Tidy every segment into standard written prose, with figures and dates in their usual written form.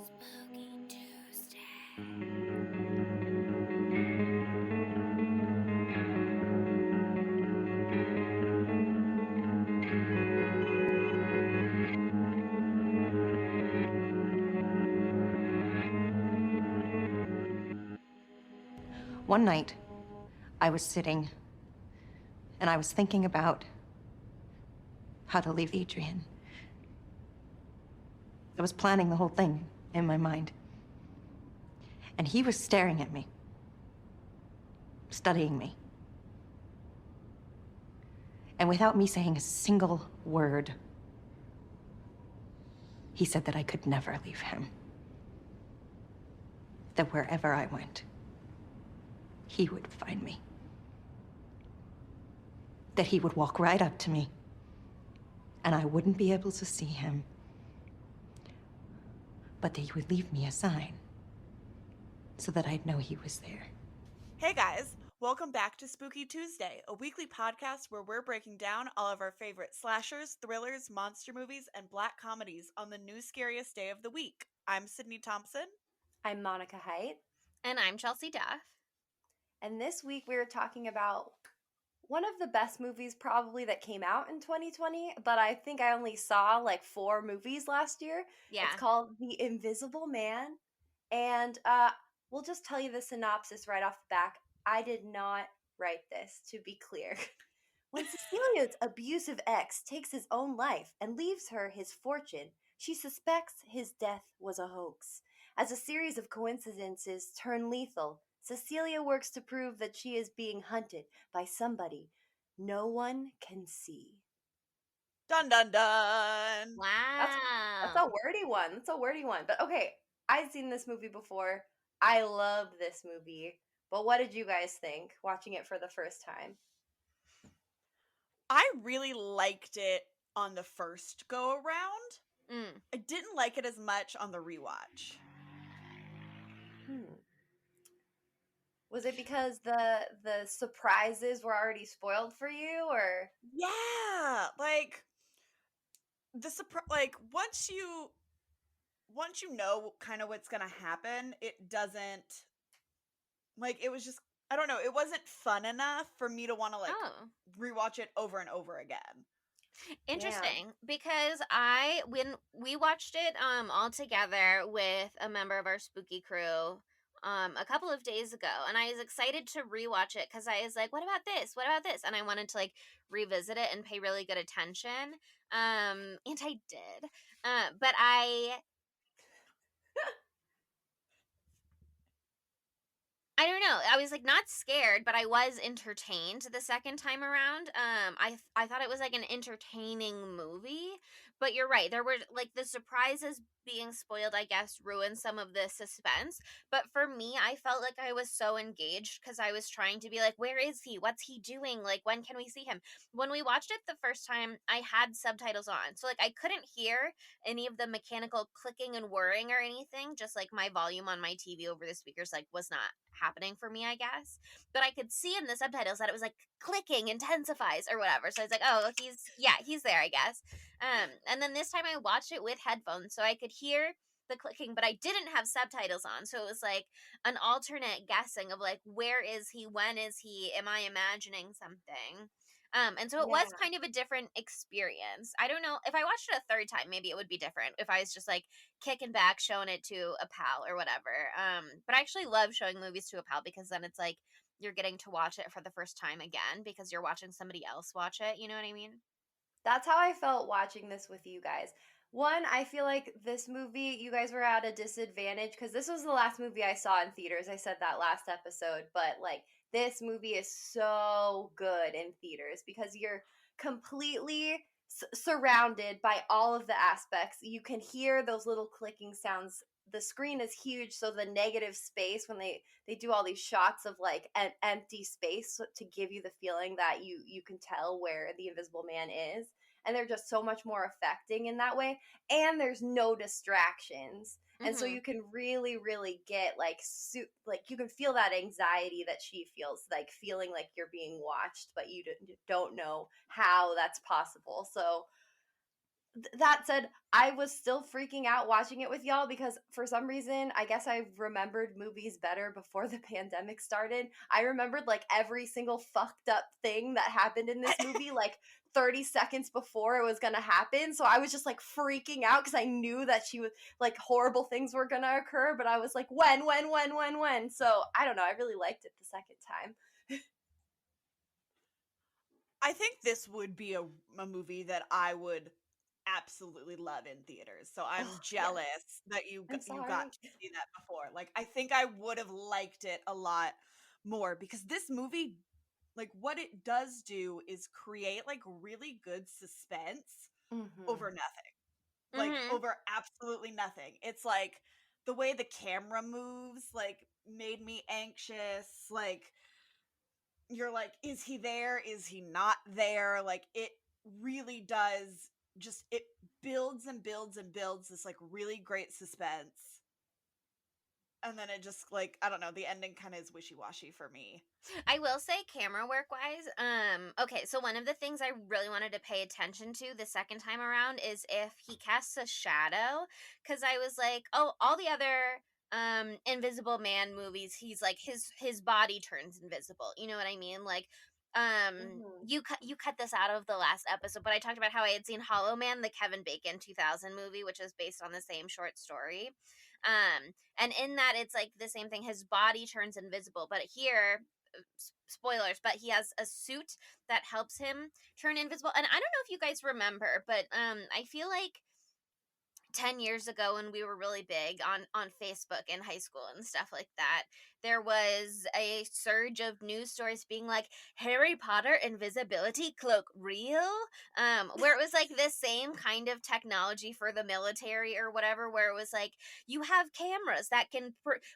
Spooky Tuesday. One night, I was sitting and I was thinking about how to leave Adrian. I was planning the whole thing in my mind. And he was staring at me, studying me. And without me saying a single word, he said that I could never leave him. That wherever I went, he would find me. That he would walk right up to me, and I wouldn't be able to see him. But that he would leave me a sign, so that I'd know he was there. Hey guys, welcome back to Spooky Tuesday, a weekly podcast where we're breaking down all of our favorite slashers, thrillers, monster movies, and black comedies on the new scariest day of the week. I'm Sydney Thompson. I'm Monica Height. And I'm Chelsea Duff. And this week we were talking about one of the best movies probably that came out in 2020, but I think I only saw like 4 movies last year. Yeah. It's called The Invisible Man. And we'll just tell you the synopsis right off the back. I did not write this, to be clear. When Cecilia's abusive ex takes his own life and leaves her his fortune, she suspects his death was a hoax. As a series of coincidences turn lethal, Cecilia works to prove that she is being hunted by somebody no one can see. Dun dun dun! Wow. That's a wordy one. That's a wordy one. But okay, I've seen this movie before. I love this movie. But what did you guys think watching it for the first time? I really liked it on the first go around. I didn't like it as much on the rewatch. Was it because the surprises were already spoiled for you, or? Yeah, like the surprise. Like once you know kind of what's gonna happen, it doesn't. Like it was just I don't know. It wasn't fun enough for me to want to rewatch it over and over again. Interesting, because when we watched it all together with a member of our spooky crew a couple of days ago, and I was excited to rewatch it because I was like, what about this? What about this? And I wanted to like revisit it and pay really good attention. And I did. But I don't know. I was like not scared, but I was entertained the second time around. I thought it was like an entertaining movie, but you're right. There were like the surprises being spoiled, I guess, ruined some of the suspense. But for me, I felt like I was so engaged because I was trying to be like, where is he? What's he doing? Like, when can we see him? When we watched it the first time, I had subtitles on. So like I couldn't hear any of the mechanical clicking and whirring or anything, just like my volume on my TV over the speakers like was not happening for me, I guess. But I could see in the subtitles that it was like clicking intensifies or whatever. So I was like, oh, he's there, I guess. And then this time I watched it with headphones so I could hear the clicking, but I didn't have subtitles on. So it was like an alternate guessing of like, where is he? When is he? Am I imagining something? And so it was kind of a different experience. I don't know if I watched it a third time, maybe it would be different if I was just like kicking back, showing it to a pal or whatever. But I actually love showing movies to a pal because then it's like you're getting to watch it for the first time again because you're watching somebody else watch it. You know what I mean? That's how I felt watching this with you guys. One, I feel like this movie, you guys were at a disadvantage because this was the last movie I saw in theaters. I said that last episode, but like this movie is so good in theaters because you're completely surrounded by all of the aspects. You can hear those little clicking sounds. The screen is huge, so the negative space when they do all these shots of like an empty space to give you the feeling that you can tell where the Invisible Man is, and they're just so much more affecting in that way, and there's no distractions. And so you can really get like you can feel that anxiety that she feels, like feeling like you're being watched but you don't know how that's possible. So that said, I was still freaking out watching it with y'all because for some reason, I guess I remembered movies better before the pandemic started. I remembered like every single fucked up thing that happened in this movie, like 30 seconds before it was gonna happen. So I was just like freaking out because I knew that she was like horrible things were gonna occur, but I was like, when? So I don't know. I really liked it the second time. I think this would be a movie that I would absolutely love in theaters. So I'm Oh, yes. jealous that I'm you got sorry. to see that before. Like I think I would have liked it a lot more because this movie, like what it does do is create like really good suspense Mm-hmm. over nothing. Like Mhm. over absolutely nothing. It's like the way the camera moves like made me anxious. Like you're like, is he there? Is he not there? Like it really does just it builds and builds and builds this like really great suspense. And then it just like I don't know, the ending kind of is wishy-washy for me. I will say camera work wise, okay, so one of the things I really wanted to pay attention to the second time around is if he casts a shadow, cuz I was like, oh, all the other Invisible Man movies, he's like his body turns invisible. You know what I mean? Like Mm-hmm. you cut this out of the last episode, but I talked about how I had seen Hollow Man, the Kevin Bacon 2000 movie, which is based on the same short story. And in that it's like the same thing, his body turns invisible, but here spoilers, but he has a suit that helps him turn invisible. And I don't know if you guys remember, but I feel like 10 years ago when we were really big on Facebook in high school and stuff like that, there was a surge of news stories being like Harry Potter invisibility cloak real, where it was like the same kind of technology for the military or whatever, where it was like you have cameras that can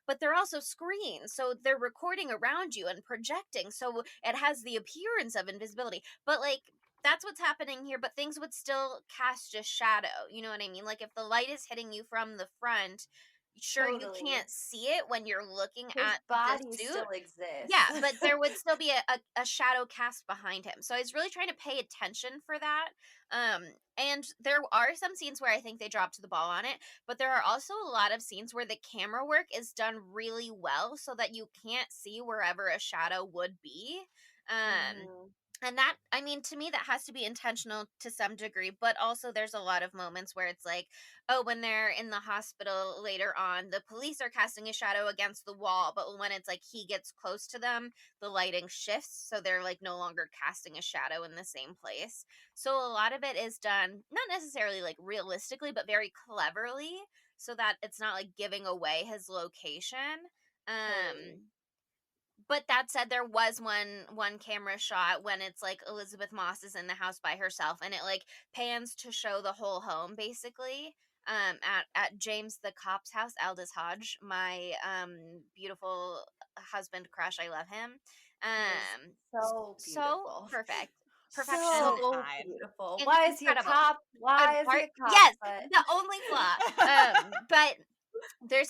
but they're also screens, so they're recording around you and projecting, so it has the appearance of invisibility, but like that's what's happening here, but things would still cast a shadow. You know what I mean? Like if the light is hitting you from the front, sure, you Totally. can't see it when you're looking His at the body suit. still exists. Yeah, but there would still be a shadow cast behind him. So I was really trying to pay attention for that. And there are some scenes where I think they dropped the ball on it, but there are also a lot of scenes where the camera work is done really well so that you can't see wherever a shadow would be. Um, Mm-hmm. and that, I mean, to me that has to be intentional to some degree, but also there's a lot of moments where it's like, oh, when they're in the hospital later on, the police are casting a shadow against the wall, but when it's like he gets close to them, the lighting shifts, so they're like no longer casting a shadow in the same place. So a lot of it is done not necessarily like realistically, but very cleverly, so that it's not like giving away his location. Totally. But that said, there was one camera shot when it's like Elisabeth Moss is in the house by herself, and it like pans to show the whole home basically. At James the cop's house, Aldis Hodge, my beautiful husband crush. I love him. He is so So beautiful. perfect, perfection. So beautiful. In, Why is he a incredible. cop? Why is he Art, a cop? yes, But the only flaw. But there's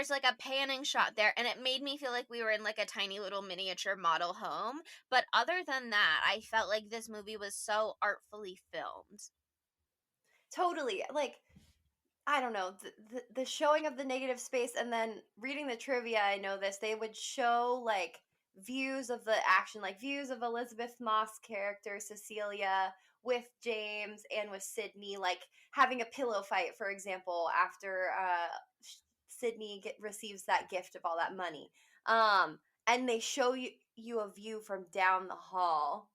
like a panning shot there, and it made me feel like we were in like a tiny little miniature model home, but other than that I felt like this movie was so artfully filmed. totally. Like, I don't know, the showing of the negative space and then reading the trivia, I know this, they would show like views of the action, like views of Elizabeth Moss character Cecilia with James and with Sydney, like having a pillow fight, for example, after Sydney receives that gift of all that money. And they show you a view from down the hall,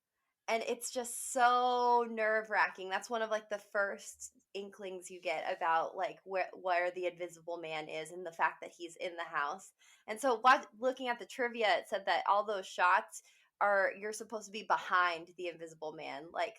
and it's just so nerve-wracking. That's one of like the first inklings you get about like where the invisible man is and the fact that he's in the house. And so looking at the trivia, it said that all those shots are you're supposed to be behind the invisible man, like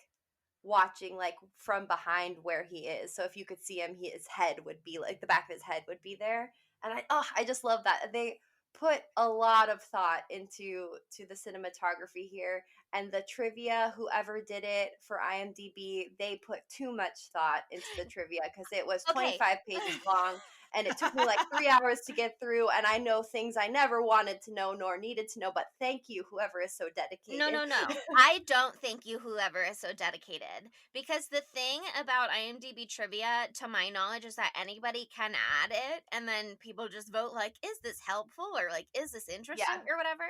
watching like from behind where he is. So if you could see him, his head would be like the back of his head would be there. And I just love that they put a lot of thought to the cinematography here, and the trivia, whoever did it for IMDb, they put too much thought into the trivia because it was Okay. 25 pages long, and it took me like 3 hours to get through, and I know things I never wanted to know nor needed to know, but thank you, whoever is so No, dedicated. no, no. I don't thank you, whoever is so dedicated. Because the thing about IMDb trivia, to my knowledge, is that anybody can add it, and then people just vote like, is this helpful, or like, is this interesting, Yeah. or whatever.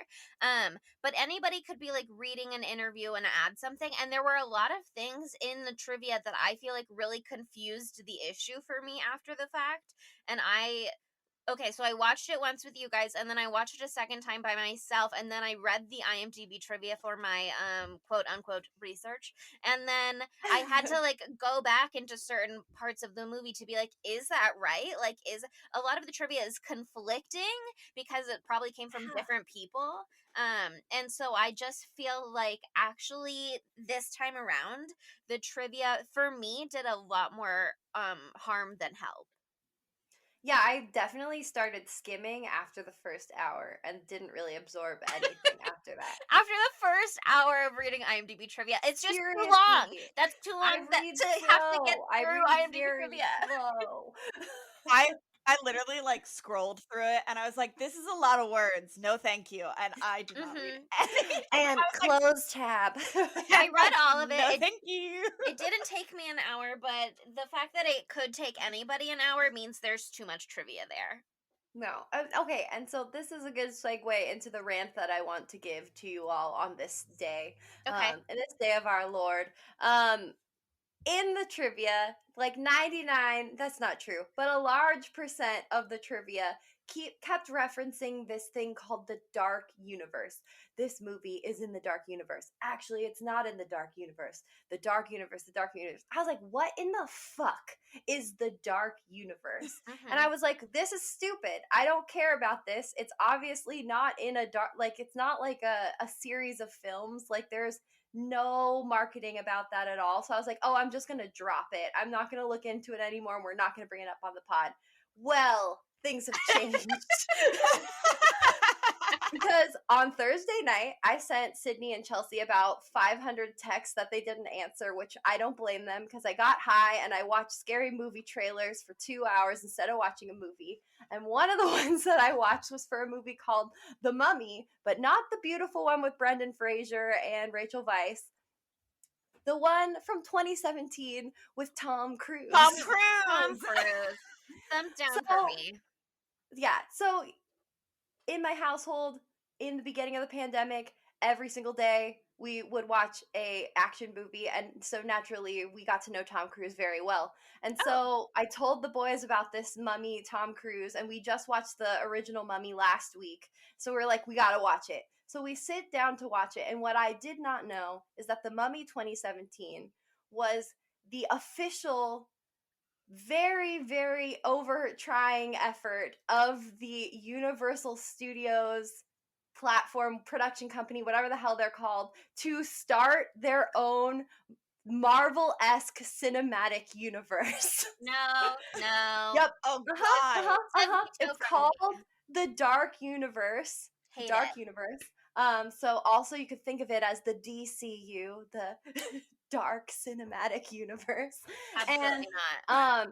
But anybody could be like reading an interview and add something, and there were a lot of things in the trivia that I feel like really confused the issue for me after the fact, and okay, so I watched it once with you guys, and then I watched it a second time by myself, and then I read the IMDb trivia for my quote unquote research, and then I had to like go back into certain parts of the movie to be like, is that right? Like, is a lot of the trivia is conflicting because it probably came from different people. And so I just feel like actually this time around, the trivia for me did a lot more harm than help. Yeah, I definitely started skimming after the first hour and didn't really absorb anything after that. After the first hour of reading IMDb trivia, it's just too long. Seriously. That's too I long read to have to get slow. I through read IMDb very trivia. slow. I literally like scrolled through it and I was like, this is a lot of words. No, thank you. And I did not read Mhm. any. And I was like, close tab. I read all of no, it. thank you. It didn't take me an hour, but the fact that it could take anybody an hour means there's too much trivia there. No. Okay, and so this is a good segue into the rant that I want to give to you all on this day, Okay. in this day of our Lord. In the trivia, like 99, that's not true, but a large percent of the trivia kept referencing this thing called the dark universe. This movie is in the dark universe. Actually, it's not in the dark universe. The dark universe, the dark universe. I was like, what in the fuck is the dark universe? And I Mhm. was like, this is stupid. I don't care about this. It's obviously not in a dark, like, it's not like a series of films. Like, there's no marketing about that at all. So I was like, oh, I'm just going to drop it. I'm not going to look into it anymore, and we're not going to bring it up on the pod. Well, things have changed. Because on Thursday night, I sent Sydney and Chelsea about 500 texts that they didn't answer, which I don't blame them because I got high and I watched scary movie trailers for 2 hours instead of watching a movie. And one of the ones that I watched was for a movie called The Mummy, but not the beautiful one with Brendan Fraser and Rachel Weisz. The one from 2017 with Tom Cruise. Tom Tom Cruise. Cruise. Thumbs down for So, me. yeah. So in my household, in the beginning of the pandemic, every single day we would watch a action movie, and so naturally we got to know Tom Cruise very well. And Oh. so I told the boys about this Mummy Tom Cruise, and we just watched the original Mummy last week. So we're like, we got to watch it. So we sit down to watch it, and what I did not know is that the Mummy 2017 was the official very, very over trying effort of the Universal Studios platform production company, whatever the hell they're called, to start their own Marvel-esque cinematic universe. No, no. Yep. Oh Uh-huh, God. uh-huh, It's a uh-huh. veto It's from called me. the Dark Universe. Hate Dark it. Universe. So also you could think of it as the DCU, the Dark Cinematic Universe. And Absolutely not.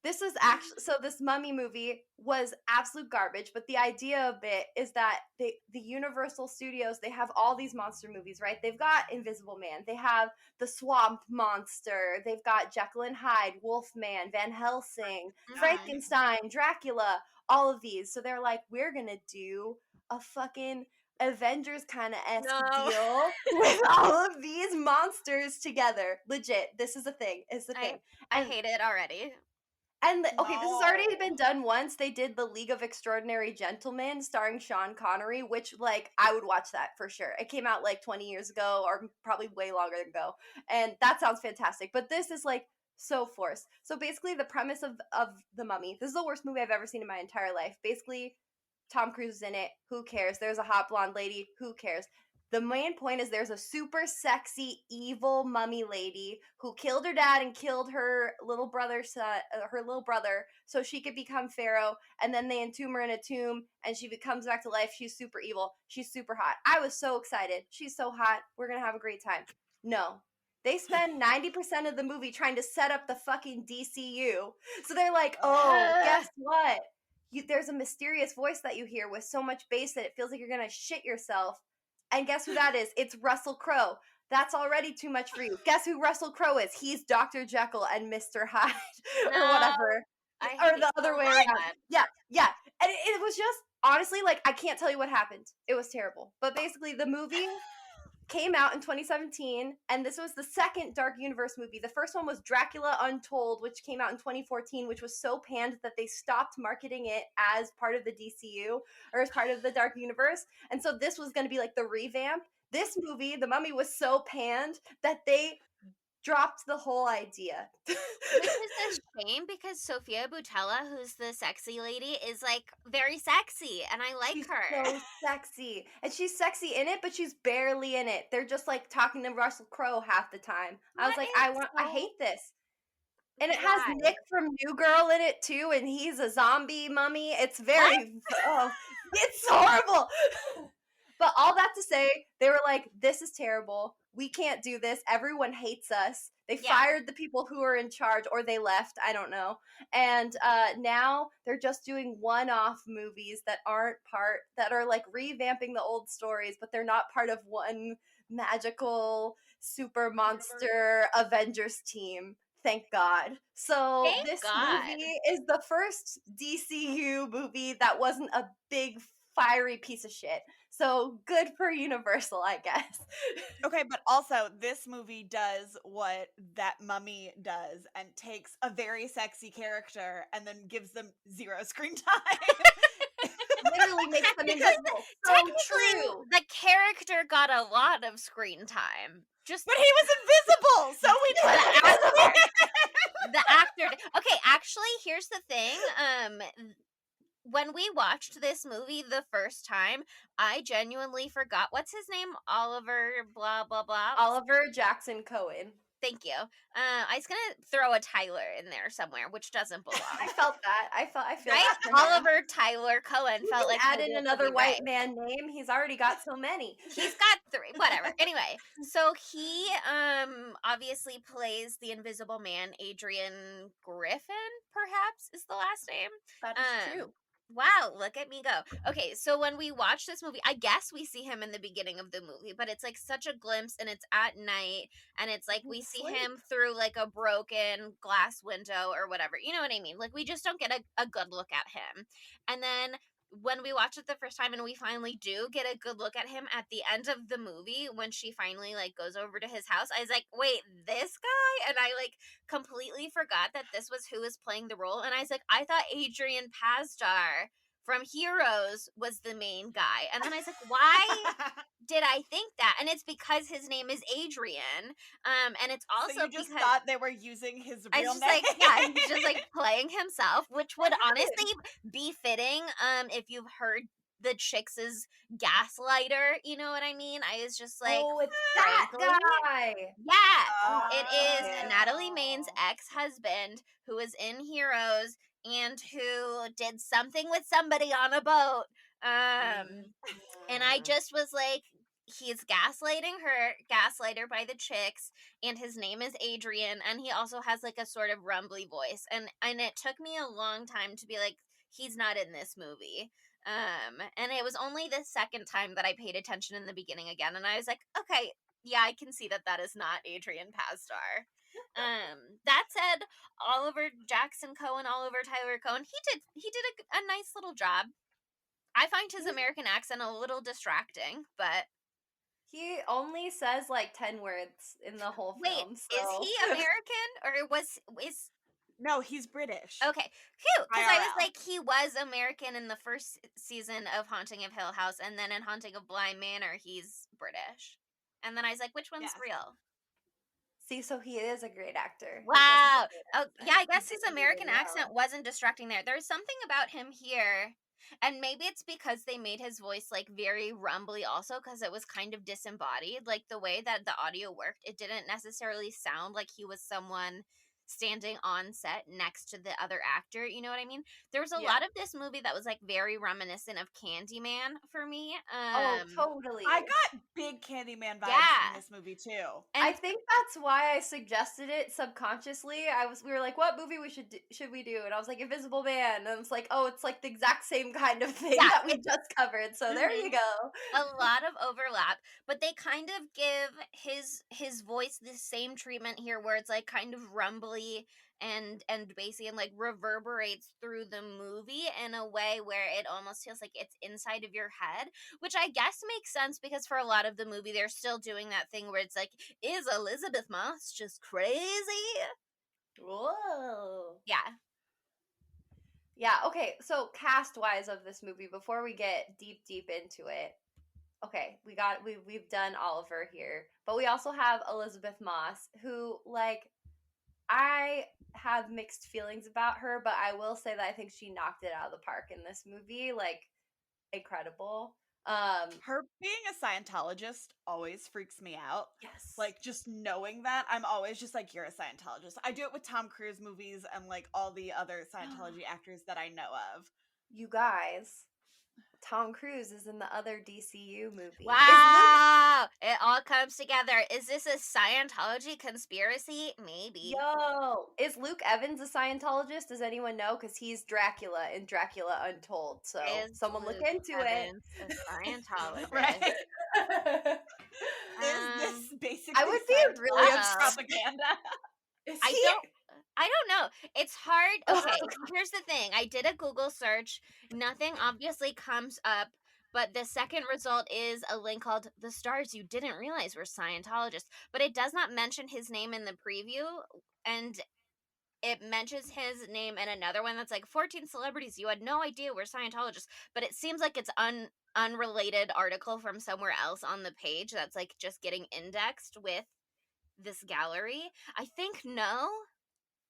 this is actually, so this Mummy movie was absolute garbage, but the idea of it is that the Universal Studios, they have all these monster movies, right? They've got Invisible Man, they have the Swamp Monster, they've got Jekyll and Hyde, Wolfman, Van Helsing, Mhm. Frankenstein, Dracula, all of these. So they're like, we're gonna do a fucking Avengers kind of esque No. deal with all of these monsters together. Legit, this is a thing. It's a I thing. I And hate it already. okay, this has already No. been done once. They did The League of Extraordinary Gentlemen starring Sean Connery, which, like, I would watch that for sure. It came out like 20 years ago, or probably way longer ago. And that sounds fantastic. But this is like so forced. So basically, the premise of The Mummy, this is the worst movie I've ever seen in my entire life. Basically, Tom Cruise is in it. Who cares? There's a hot blonde lady. Who cares? The main point is there's a super sexy, evil mummy lady who killed her dad and killed her little brother's her little brother, so she could become Pharaoh. And then they entomb her in a tomb, and she comes back to life. She's super evil. She's super hot. I was so excited. She's so hot. We're gonna have a great time. No, They spend 90% of the movie trying to set up the fucking DCU. So they're like, oh, guess what? There's a mysterious voice that you hear with so much bass that it feels like you're going to shit yourself. And guess who that is? It's Russell Crowe. That's already too much for you. Guess who Russell Crowe is? He's Dr. Jekyll and Mr. Hyde or No, whatever. I Or hate the other way around. Yeah. And it was just, honestly, like, I can't tell you what happened. It was terrible. But basically, the movie came out in 2017, and this was the second Dark Universe movie. The first one was Dracula Untold, which came out in 2014, which was so panned that they stopped marketing it as part of the DCU or as part of the Dark Universe. And so this was going to be like the revamp. This movie, The Mummy, was so panned that they dropped the whole idea. Which is a shame because Sofia Boutella, who's the sexy lady, is like very sexy, and I like She's her. so sexy. And she's sexy in it, but she's barely in it. They're just like talking to Russell Crowe half the time. I was That like, is I so hate this. And it has why? Nick from New Girl in it too, and he's a zombie mummy. It's very it's horrible. But all that to say, they were like, this is terrible. We can't do this. Everyone hates us. They Yeah. fired the people who were in charge, or they left. I don't know. And now they're just doing one-off movies that are like revamping the old stories, but they're not part of one magical super monster Avengers team. Thank God. So Thank this God. movie is the first DCU movie that wasn't a big fiery piece of shit. So good for Universal, I guess. Okay, but also this movie does what that Mummy does and takes a very sexy character and then gives them 0 screen time. Literally makes them invisible. So Technically, true. the character got a lot of screen time. Just But he was invisible, so we the actor. Okay, actually, here's the thing. When we watched this movie the first time, I genuinely forgot what's his name. Oliver blah blah blah. Oliver Jackson-Cohen. Thank you. I was gonna throw a Tyler in there somewhere, which doesn't belong. I felt that. I feel Right? that for him. Oliver Tyler Cohen You felt can like add maybe in it could another be white right. man name. He's already got so many. He's got 3. Whatever. Anyway, so he obviously plays the Invisible Man. Adrian Griffin, perhaps, is the last name. That is true. Wow, look at me go. Okay, so when we watch this movie, I guess we see him in the beginning of the movie, but it's like such a glimpse, and it's at night, and it's like we see him through like a broken glass window or whatever. You know what I mean? Like we just don't get a good look at him. And then when we watch it the first time and we finally do get a good look at him at the end of the movie when she finally like goes over to his house, I was like, wait, this guy? And I like completely forgot that this was who was playing the role. And I was like, I thought Adrian Pasdar from Heroes was the main guy. And then I was like, why did I think that? And it's because his name is Adrian. And it's also so you just because thought they were using his I real was just name. like, yeah, he's just like playing himself, which would honestly be fitting if you've heard the Chicks' Gaslighter, you know what I mean? I was just like, oh, it's that frankly, guy. yeah, it is yeah. Natalie Main's ex-husband who was in Heroes and who did something with somebody on a boat. And I just was like, he's gaslighting her, gaslighter by the Chicks, and his name is Adrian, and he also has like a sort of rumbly voice. And it took me a long time to be like, he's not in this movie. And it was only the second time that I paid attention in the beginning again, and I was like, okay, yeah, I can see that that is not Adrian Pasdar. That said, Oliver Jackson-Cohen, Oliver Tyler Cohen, he did a nice little job. I find his American accent a little distracting, but He only says like 10 words in the whole wait, film. So. is he American or is No, he's British. okay? Phew, because I was IRL. like, he was American in the first season of Haunting of Hill House, and then in Haunting of Bly Manor, he's British. And then I was like, which one's Yes. real? See, so he is a great actor. He Wow. does have a great Oh, accent. yeah, I guess He his did really American well. accent wasn't distracting there. There's something about him here, and maybe it's because they made his voice like very rumbly also, because it was kind of disembodied. Like the way that the audio worked, it didn't necessarily sound like he was someone standing on set next to the other actor. You know what I mean? There was a Yeah. lot of this movie that was like very reminiscent of Candyman for me. Oh, totally. I got big Candyman vibes from Yeah. this movie too. I And think that's why I suggested it subconsciously. We were like, what movie should we do? And I was like, Invisible Man. And it's like, oh, it's like the exact same kind of thing yeah, that we it's just covered. So there mhm, you go. a lot of overlap, but they kind of give his voice the same treatment here, where it's like kind of rumbly and bassy and like reverberates through the movie in a way where it almost feels like it's inside of your head, which I guess makes sense because for a lot of the movie they're still doing that thing where it's like, is Elisabeth Moss just crazy? Whoa. Yeah. Yeah, okay. So cast wise of this movie, before we get deep into it, okay, we've done Oliver here, but we also have Elisabeth Moss, who like I have mixed feelings about her, but I will say that I think she knocked it out of the park in this movie. Like, incredible. Her being a Scientologist always freaks me out. Yes. Like, just knowing that, I'm always just like, you're a Scientologist. I do it with Tom Cruise movies and like all the other Scientology actors that I know of. You guys, Tom Cruise is in the other DCU movie. Wow, it all comes together. Is this a Scientology conspiracy? Maybe. Is Luke Evans a Scientologist? Does anyone know? Because he's Dracula in Dracula Untold. So Is someone look Luke into Evans a Scientologist? Right? it. Is this basically I would be really Scientology upset. propaganda? Is I he? don't know. It's hard. Okay, here's the thing. I did a Google search. Nothing obviously comes up, but the second result is a link called "The Stars You Didn't Realize Were Scientologists," but it does not mention his name in the preview, and it mentions his name in another one that's like 14 celebrities you had no idea were Scientologists, but it seems like it's unrelated article from somewhere else on the page that's like just getting indexed with this gallery. I think no,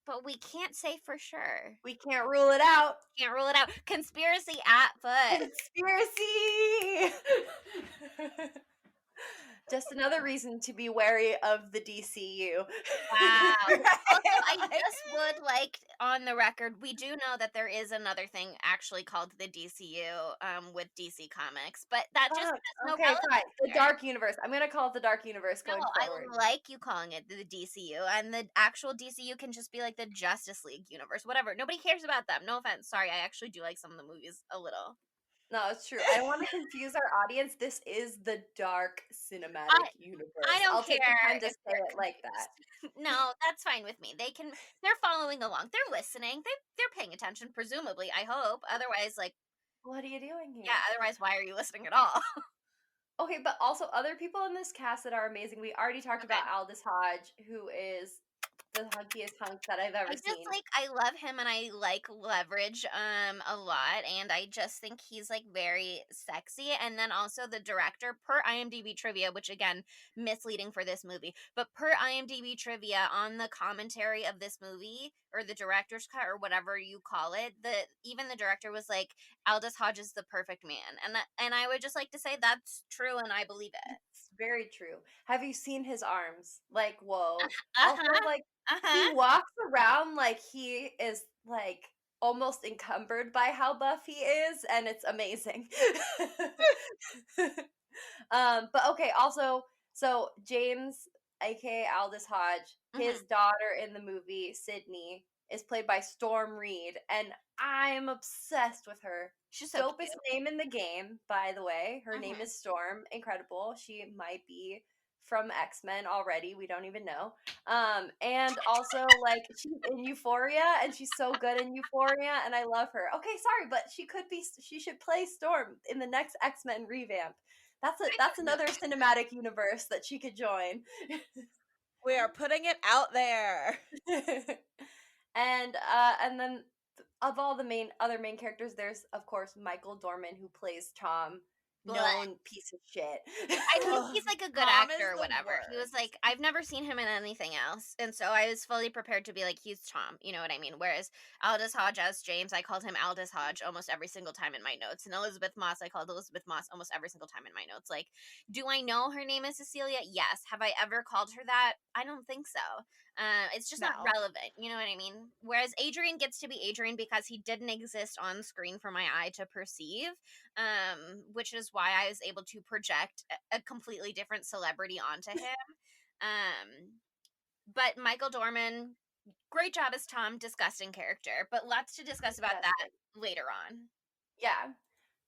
but we can't say for sure. We can't rule it out. Can't rule it out. Conspiracy at foot. Conspiracy! Just another reason to be wary of the DCU. Wow. Also, I Right? just would like on the record, we do know that there is another thing actually called the DCU with DC Comics, but that just has no Okay, relevance fine. The here. Dark Universe. I'm gonna call it the Dark Universe No, going forward. I like you calling it the DCU, and the actual DCU can just be like the Justice League universe, whatever. Nobody cares about them. No offense. Sorry, I actually do like some of the movies a little. No, it's true. I don't want to confuse our audience. This is the Dark Cinematic I Universe. don't I'll take the care time to if say they're it like that. confused. No, that's fine with me. They're following along. They're listening. They're paying attention, presumably, I hope. Otherwise, like, What are you doing here? yeah, otherwise why are you listening at all? Okay, but also other people in this cast that are amazing. We already talked Okay. about Aldis Hodge, who is the hunkiest hunk that I've ever I just seen. like I love him and I like Leverage a lot, and I just think he's like very sexy. And then also the director, per IMDb trivia, which again misleading for this movie, but per IMDb trivia on the commentary of this movie or the director's cut or whatever you call it, even the director was like, Aldous Hodge is the perfect man, and I would just like to say that's true and I believe it. It's very true. Have you seen his arms? Like, whoa. Also, Uh-huh. like, Uh-huh. he walks around like he is like almost encumbered by how buff he is, and it's amazing. But okay, also, so James, aka Aldis Hodge, his Mhm. daughter in the movie, Sydney, is played by Storm Reed, and I'm obsessed with her. She's so Dopest cute. name in the game, by the way. Her name Mhm. is Storm. Incredible. She might be from X-Men already. We don't even know. And also like she's in Euphoria, and she's so good in Euphoria, and I love her. Okay, sorry, but she should play Storm in the next X-Men revamp. That's another cinematic universe that she could join. We are putting it out there. And then of all the other main characters, there's of course Michael Dorman, who plays Tom. known piece of shit. I think he's like a good Tom is actor or the whatever. He was worst. like, I've never seen him in anything else. And so I was fully prepared to be like, he's Tom. You know what I mean? Whereas Aldis Hodge as James, I called him Aldis Hodge almost every single time in my notes. And Elisabeth Moss, I called Elisabeth Moss almost every single time in my notes. Like, do I know her name is Cecilia? Yes. Have I ever called her that? I don't think so. It's just not No. relevant. You know what I mean? Whereas Adrian gets to be Adrian because he didn't exist on screen for my eye to perceive, which is why I was able to project a completely different celebrity onto him. But Michael Dorman, great job as Tom, disgusting character, but lots to discuss about that Disgusting. later on. Yeah.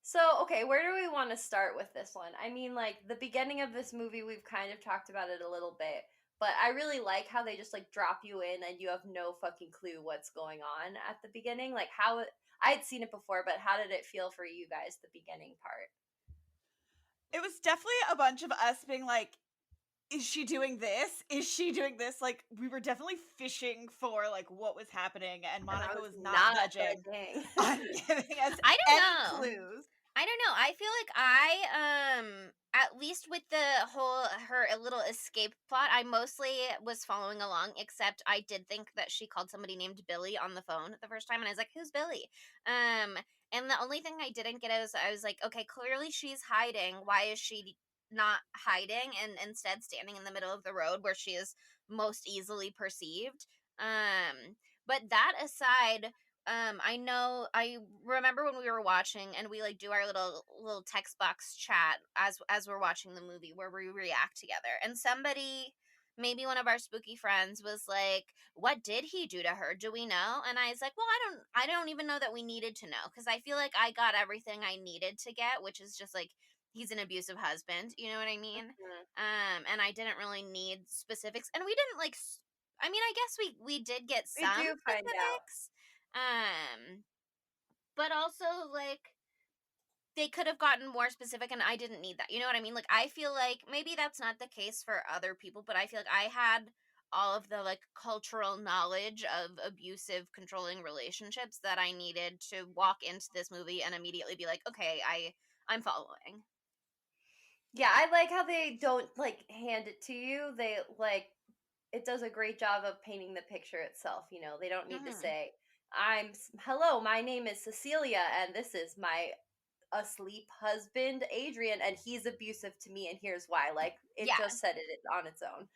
So, okay, where do we want to start with this one? I mean, like, the beginning of this movie, we've kind of talked about it a little bit, but I really like how they just, like, drop you in and you have no fucking clue what's going on at the beginning. Like, I had seen it before, but how did it feel for you guys, the beginning part? It was definitely a bunch of us being like, is she doing this? Is she doing this? Like, we were definitely fishing for, like, what was happening, and And I Monica was was not not budging budging. on giving us I don't any know. clues. I don't know. I feel like at least with the whole her little escape plot, I mostly was following along, except I did think that she called somebody named Billy on the phone the first time, and I was like, who's Billy? Um and the only thing I didn't get is I was like, okay, clearly she's hiding. Why is she not hiding and instead standing in the middle of the road where she is most easily perceived? But that aside, I remember when we were watching and we like do our little text box chat as we're watching the movie where we react together, and somebody, maybe one of our spooky friends, was like, what did he do to her, do we know? And I was like, well, I don't even know that we needed to know, because I feel like I got everything I needed to get, which is just like, he's an abusive husband, you know what I mean? Mhm. And I didn't really need specifics, and we didn't like I mean, I guess we did get We some do find out. specifics, but also like they could have gotten more specific and I didn't need that. You know what I mean? Like, I feel like maybe that's not the case for other people, but I feel like I had all of the like cultural knowledge of abusive controlling relationships that I needed to walk into this movie and immediately be like, okay, I'm following. Yeah, I like how they don't, like, hand it to you. They, like, it does a great job of painting the picture itself. You know, they don't need to Mhm. say, hello, my name is Cecilia, and this is my asleep husband, Adrian, and he's abusive to me, and here's why. Like, it Yeah. just said it on its own.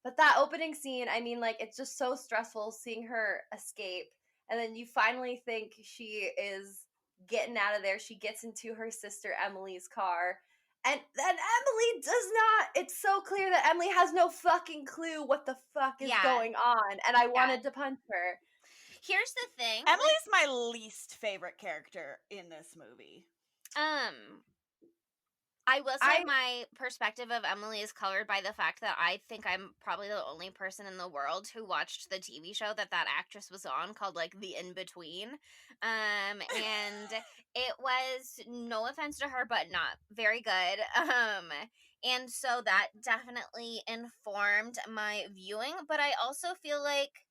But that opening scene, I mean, like, it's just so stressful seeing her escape, and then you finally think she is getting out of there. She gets into her sister Emily's car, and then Emily does not. It's so clear that Emily has no fucking clue what the fuck is Yeah. going on, and I Yeah. wanted to punch her. Here's the thing, like, Emily's my least favorite character in this movie. I will say I my perspective of Emily is colored by the fact that I think I'm probably the only person in the world who watched the TV show that actress was on, called like The In Between. And it was, no offense to her, but not very good. And so that definitely informed my viewing, but I also feel like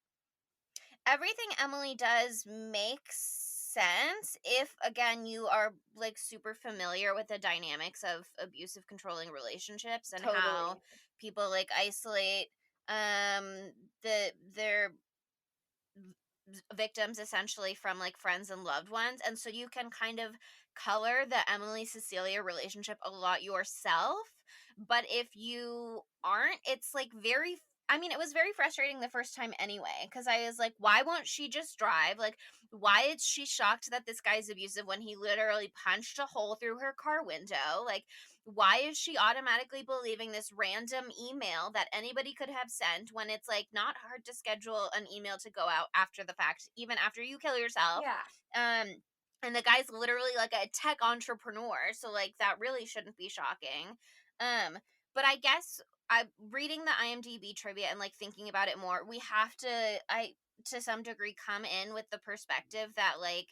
everything Emily does makes sense if, again, you are like super familiar with the dynamics of abusive controlling relationships and how totally. people like isolate their victims essentially from like friends and loved ones, and so you can kind of color the Emily Cecilia relationship a lot yourself. But if you aren't, it's like very, I mean, it was very frustrating the first time anyway, because I was like, why won't she just drive? Like, why is she shocked that this guy's abusive when he literally punched a hole through her car window? Like, why is she automatically believing this random email that anybody could have sent when it's like not hard to schedule an email to go out after the fact, even after you kill yourself? Yeah. um and the guy's literally like a tech entrepreneur, so like that really shouldn't be shocking. But I guess I reading the IMDb trivia and like thinking about it more, we have to, I to some degree, come in with the perspective that like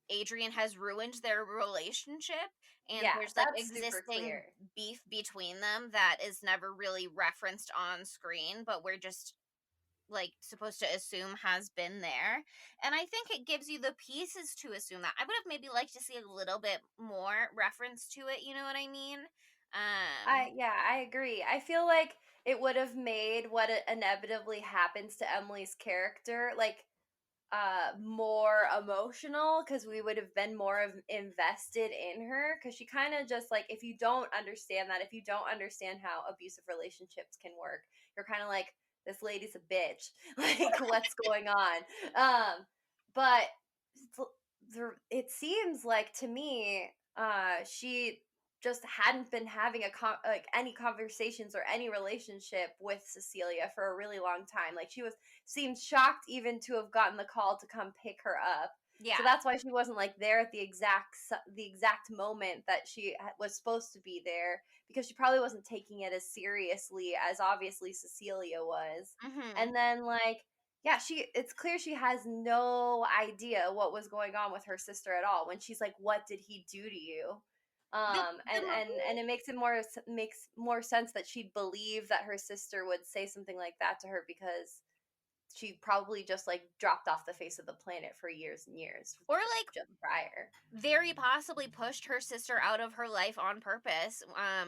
Adrian has ruined their relationship, and Yeah, there's like that's super existing clear. beef between them that is never really referenced on screen, but we're just like supposed to assume has been there. And I think it gives you the pieces to assume that. I would have maybe liked to see a little bit more reference to it, you know what I mean? I agree. I feel like it would have made what inevitably happens to Emily's character like more emotional, because we would have been more invested in her, because she kind of just like, if you don't understand that, if you don't understand how abusive relationships can work, you're kind of like, this lady's a bitch. Like, what's going on? But it seems like to me, she just hadn't been having like any conversations or any relationship with Cecilia for a really long time. Like, she was seemed shocked even to have gotten the call to come pick her up. Yeah. So that's why she wasn't like there at the exact moment that she was supposed to be there, because she probably wasn't taking it as seriously as obviously Cecilia was. Mhm. And then like, yeah, it's clear she has no idea what was going on with her sister at all when she's like, what did he do to you? The And it makes more sense that she'd believe that her sister would say something like that to her, because she probably just like dropped off the face of the planet for years and years or like just prior. very possibly pushed her sister out of her life on purpose.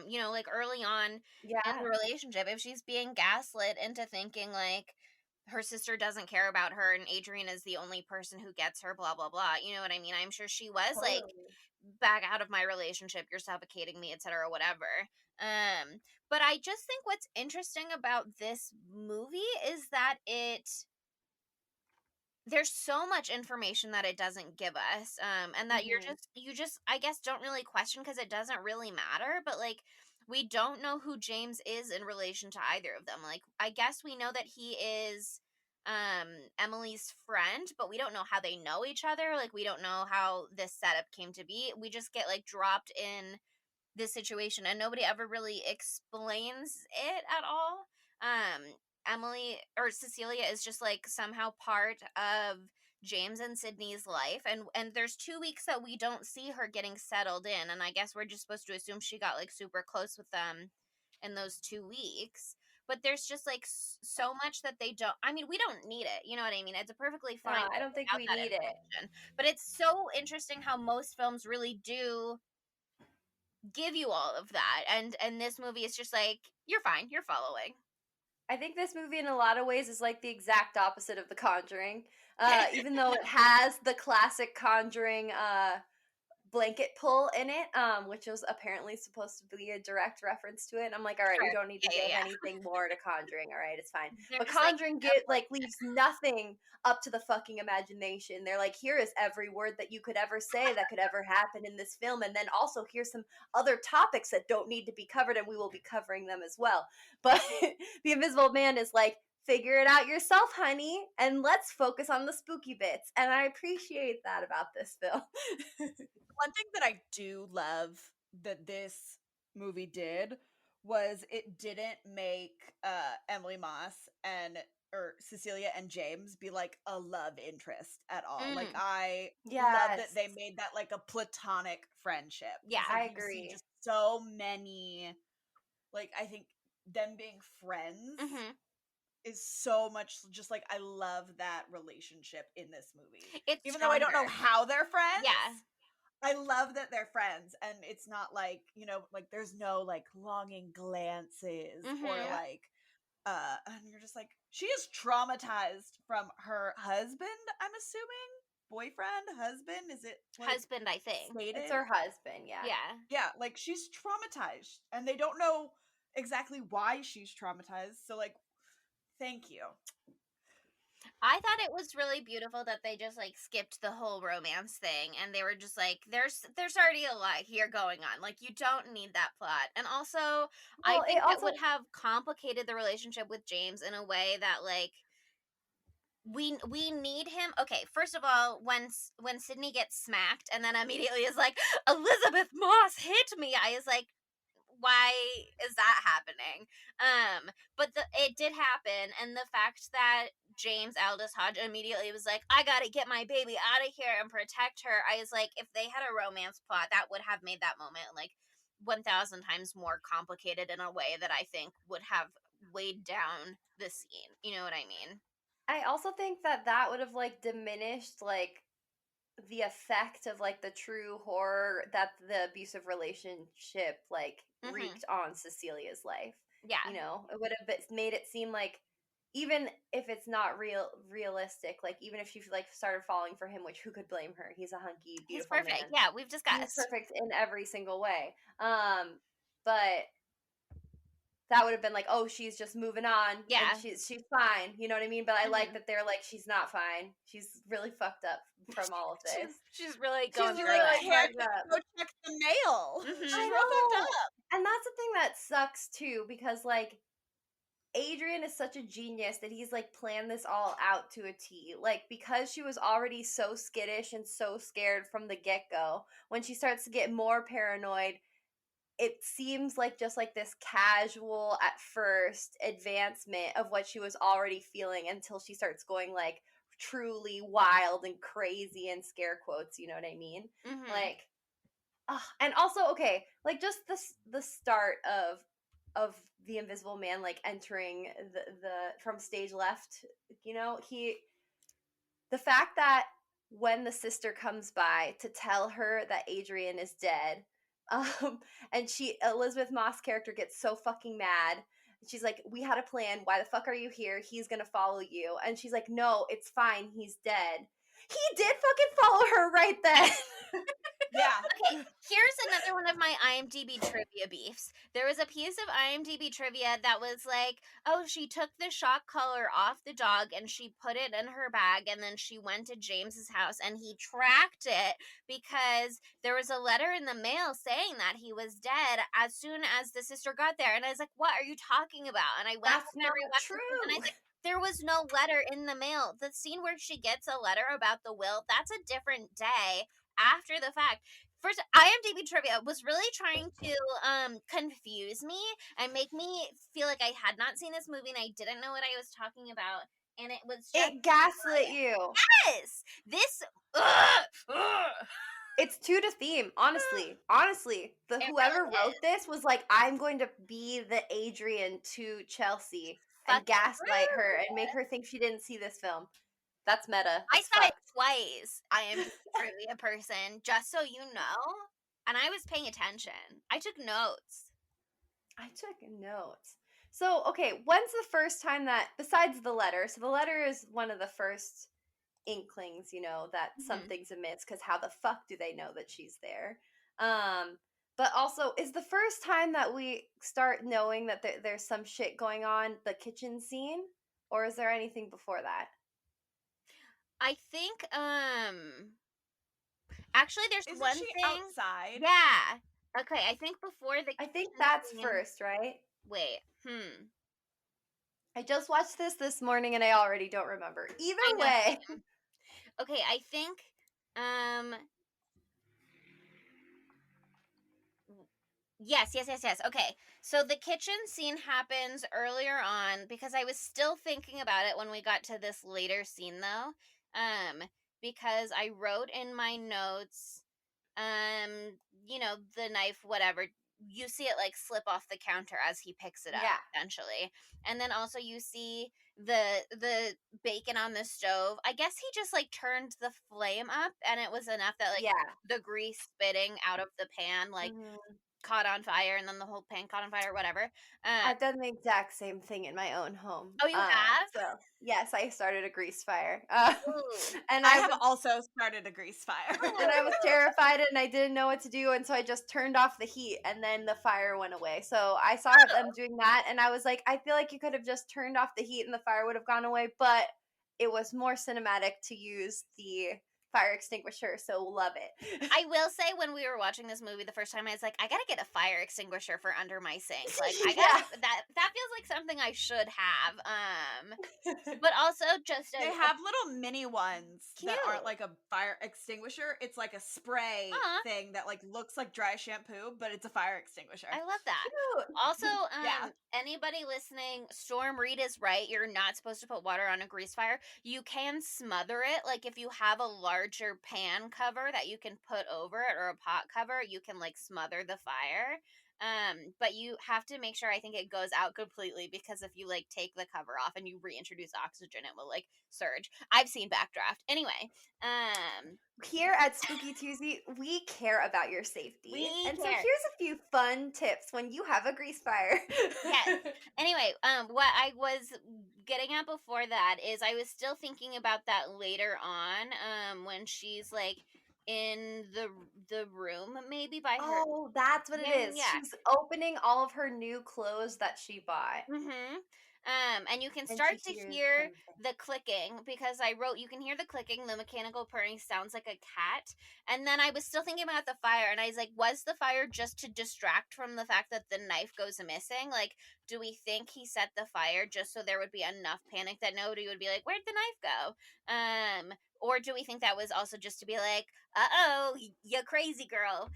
You know, like early on in the Yeah, relationship, if she's being gaslit into thinking like her sister doesn't care about her and Adrian is the only person who gets her, blah blah blah. You know what I mean? I'm sure she was like, totally. back out of my relationship, you're suffocating me, etc. whatever. But I just think what's interesting about this movie is that there's so much information that it doesn't give us, and that Hmm. you just I guess don't really question because it doesn't really matter. But like, we don't know who James is in relation to either of them. Like, I guess we know that he is Emily's friend, but we don't know how they know each other. Like, we don't know how this setup came to be. We just get like dropped in this situation and nobody ever really explains it at all. Um Emily or Cecilia is just like somehow part of James and Sydney's life, and there's 2 weeks that we don't see her getting settled in, and I guess we're just supposed to assume she got like super close with them in those 2 weeks. But there's just like so much that they don't, I mean, we don't need it, you know what I mean? It's a perfectly No, fine I book don't think without we that need it. information. But it's so interesting how most films really do give you all of that, and this movie is just like, you're fine, you're following. I think this movie in a lot of ways is like the exact opposite of The Conjuring. Even though it has the classic Conjuring blanket pull in it, which was apparently supposed to be a direct reference to it. And I'm like, all right, we Sure. don't need to Yeah, give yeah, anything more to Conjuring. All right, it's fine. yeah. They're But just like, Conjuring of course. like leaves nothing up to the fucking imagination. They're like, here is every word that you could ever say that could ever happen in this film, and then also here's some other topics that don't need to be covered, and we will be covering them as well. But the Invisible Man is like, figure it out yourself, honey, and let's focus on the spooky bits. And I appreciate that about this film. One thing that I do love that this movie did was it didn't make Emily Moss and or Cecilia and James be like a love interest at all. Like, Mm, I love that Yes, they made that like a platonic friendship, yeah. because like I you see agree. just so many, like, I think them being friends Hmm. is so much just like, I love that relationship in this movie. It's Even though I don't know stronger. how they're Yeah. friends, I love that they're friends, and it's not like, like there's no like longing glances or Hmm. Yeah. like and you're just like, she is traumatized from her husband, I'm assuming. Boyfriend, husband, is it like Husband, I think. It's stated? her husband, yeah. Yeah. Yeah, like she's traumatized and they don't know exactly why she's traumatized. So like, thank you. I thought it was really beautiful that they just like skipped the whole romance thing, and they were just like, there's already a lot here going on, like you don't need that plot. And also, I Well, it think it would also have complicated the relationship with James in a way that like we need him. Okay, first of all, when Sydney gets smacked and then immediately is like, Elizabeth Moss hit me, I was like, why is that happening? But it did happen, and the fact that James Aldis Hodge immediately was like, I gotta get my baby out of here and protect her, I was like, if they had a romance plot, that would have made that moment like 1,000 times more complicated in a way that I think would have weighed down the scene, you know what I mean? I also think that that would have like diminished like the effect of like the true horror that the abusive relationship like Mhm. wreaked on Cecilia's life. Yeah. You know, it would have made it seem like even if it's not realistic, like even if she like started falling for him, which who could blame her? He's a hunky, He's beautiful perfect. man. Yeah, we've He's discussed. perfect in every single way. But that would have been like, oh, she's just moving on and Yeah. she's fine. You know what I mean? But I like Mhm. that they're like, she's not fine. She's really fucked up from all of She's this. she's really She's going through really Like, like it. Karen, fucked up. go check the mail. She's Mhm. I real fucked know. up. And that's the thing that sucks too, because like Adrian is such a genius that he's like planned this all out to a T. Like, because she was already so skittish and so scared from the get go, when she starts to get more paranoid, it seems like just like this casual at first advancement of what she was already feeling until she starts going like truly wild and crazy and scare quotes, you know what I mean? Mhm. Like, and also okay, like just the start of the Invisible Man like entering the from stage left, you know, the fact that when the sister comes by to tell her that Adrian is dead, um, and Elisabeth Moss character gets so fucking mad. She's like, "We had a plan. Why the fuck are you here? He's gonna follow you." And she's like, "No, it's fine. He's dead." He did fucking follow her right then. Yeah. Okay, here's another one of my IMDb trivia beefs. There was a piece of IMDb trivia that was like, oh, she took the shock collar off the dog and she put it in her bag, and then she went to James's house and he tracked it because there was a letter in the mail saying that he was dead as soon as the sister got there. And I was like, what are you talking about? And I went That's back and I not rewatched the scene and I was true. like, there was no letter in the mail. The scene where she gets a letter about the will, that's a different day after the fact. First, IMDb trivia was really trying to confuse me and make me feel like I had not seen this movie and I didn't know what I was talking about, and it was just It gaslit you. this. Ugh, ugh. It's true to theme, honestly. Honestly, the It whoever really wrote is. this was like, I'm going to be the Adrian to Chelsea and Fucking gaslight her and rude. make her think she didn't see this film. That's meta I as said fuck. it twice. IMDb trivia person, just so you know, and I was paying attention. I took notes. I took notes. So, okay, when's the first time that, besides the letter, so the letter is one of the first inklings, you know, that Mhm. something's amiss, because how the fuck do they know that she's there? But also, is the first time that we start knowing that there's some shit going on the kitchen scene, or is there anything before that? I think actually, there's Isn't one she thing. outside? Yeah. Okay, I think before the I think kitchen that's scene. first, right? Wait. I just watched this morning and I already don't remember. I Either know. way, Same. Okay, I think. Um. Yes. Okay, so the kitchen scene happens earlier on because I was still thinking about it when we got to this later scene, though. Because I wrote in my notes, you know, the knife, whatever. You see it like slip off the counter as he picks it up, yeah, essentially, and then also you see the bacon on the stove. I guess he just like turned the flame up, and it was enough that like yeah. the grease spitting out of the pan like Mhm. caught on fire, and then the whole pan caught on fire, whatever. I've done the exact same thing in my own home. Oh, you have? So yes, I started a grease fire, Ooh. and I I have was also started a grease fire. terrified, and I didn't know what to do, and so I just turned off the heat, and then the fire went away. So I saw them doing that, and I was like, I feel like you could have just turned off the heat, and the fire would have gone away, but it was more cinematic to use the fire extinguisher. So love it. I will say, when we were watching this movie the first time, I was like, I gotta get a fire extinguisher for under my sink. Like, I Yeah. gotta that feels like something I should have. But also just They have little mini ones that aren't cute. like a fire extinguisher. It's like a spray Aw. thing that like looks like dry shampoo, but it's a fire extinguisher. I love that. Cute. Also, Yeah. anybody listening, Storm Reed is right. You're not supposed to put water on a grease fire. You can smother it. Like, if you have a larger pan cover that you can put over it, or a pot cover, you can like smother the fire. But you have to make sure, I think, it goes out completely, because if you like take the cover off and you reintroduce oxygen, it will like surge. I've seen Backdraft. Anyway, Here at Spooky Tuesday, we care about your safety. We and so care. here's a few fun tips when you have a grease fire. Yes. Anyway, what I was getting at before that is I was still thinking about that later on, when she's like in the room maybe by her. Oh, that's what it is. Yeah. She's opening all of her new clothes that she bought. Mm-hmm. And you can And start she to hears hear something. the clicking, because I wrote, you can hear the clicking, the mechanical purring sounds like a cat. And then I was still thinking about the fire, and I was like, was the fire just to distract from the fact that the knife goes missing? Like, do we think he set the fire just so there would be enough panic that nobody would be like, where'd the knife go? Or do we think that was also just to be like, uh-oh, you crazy girl?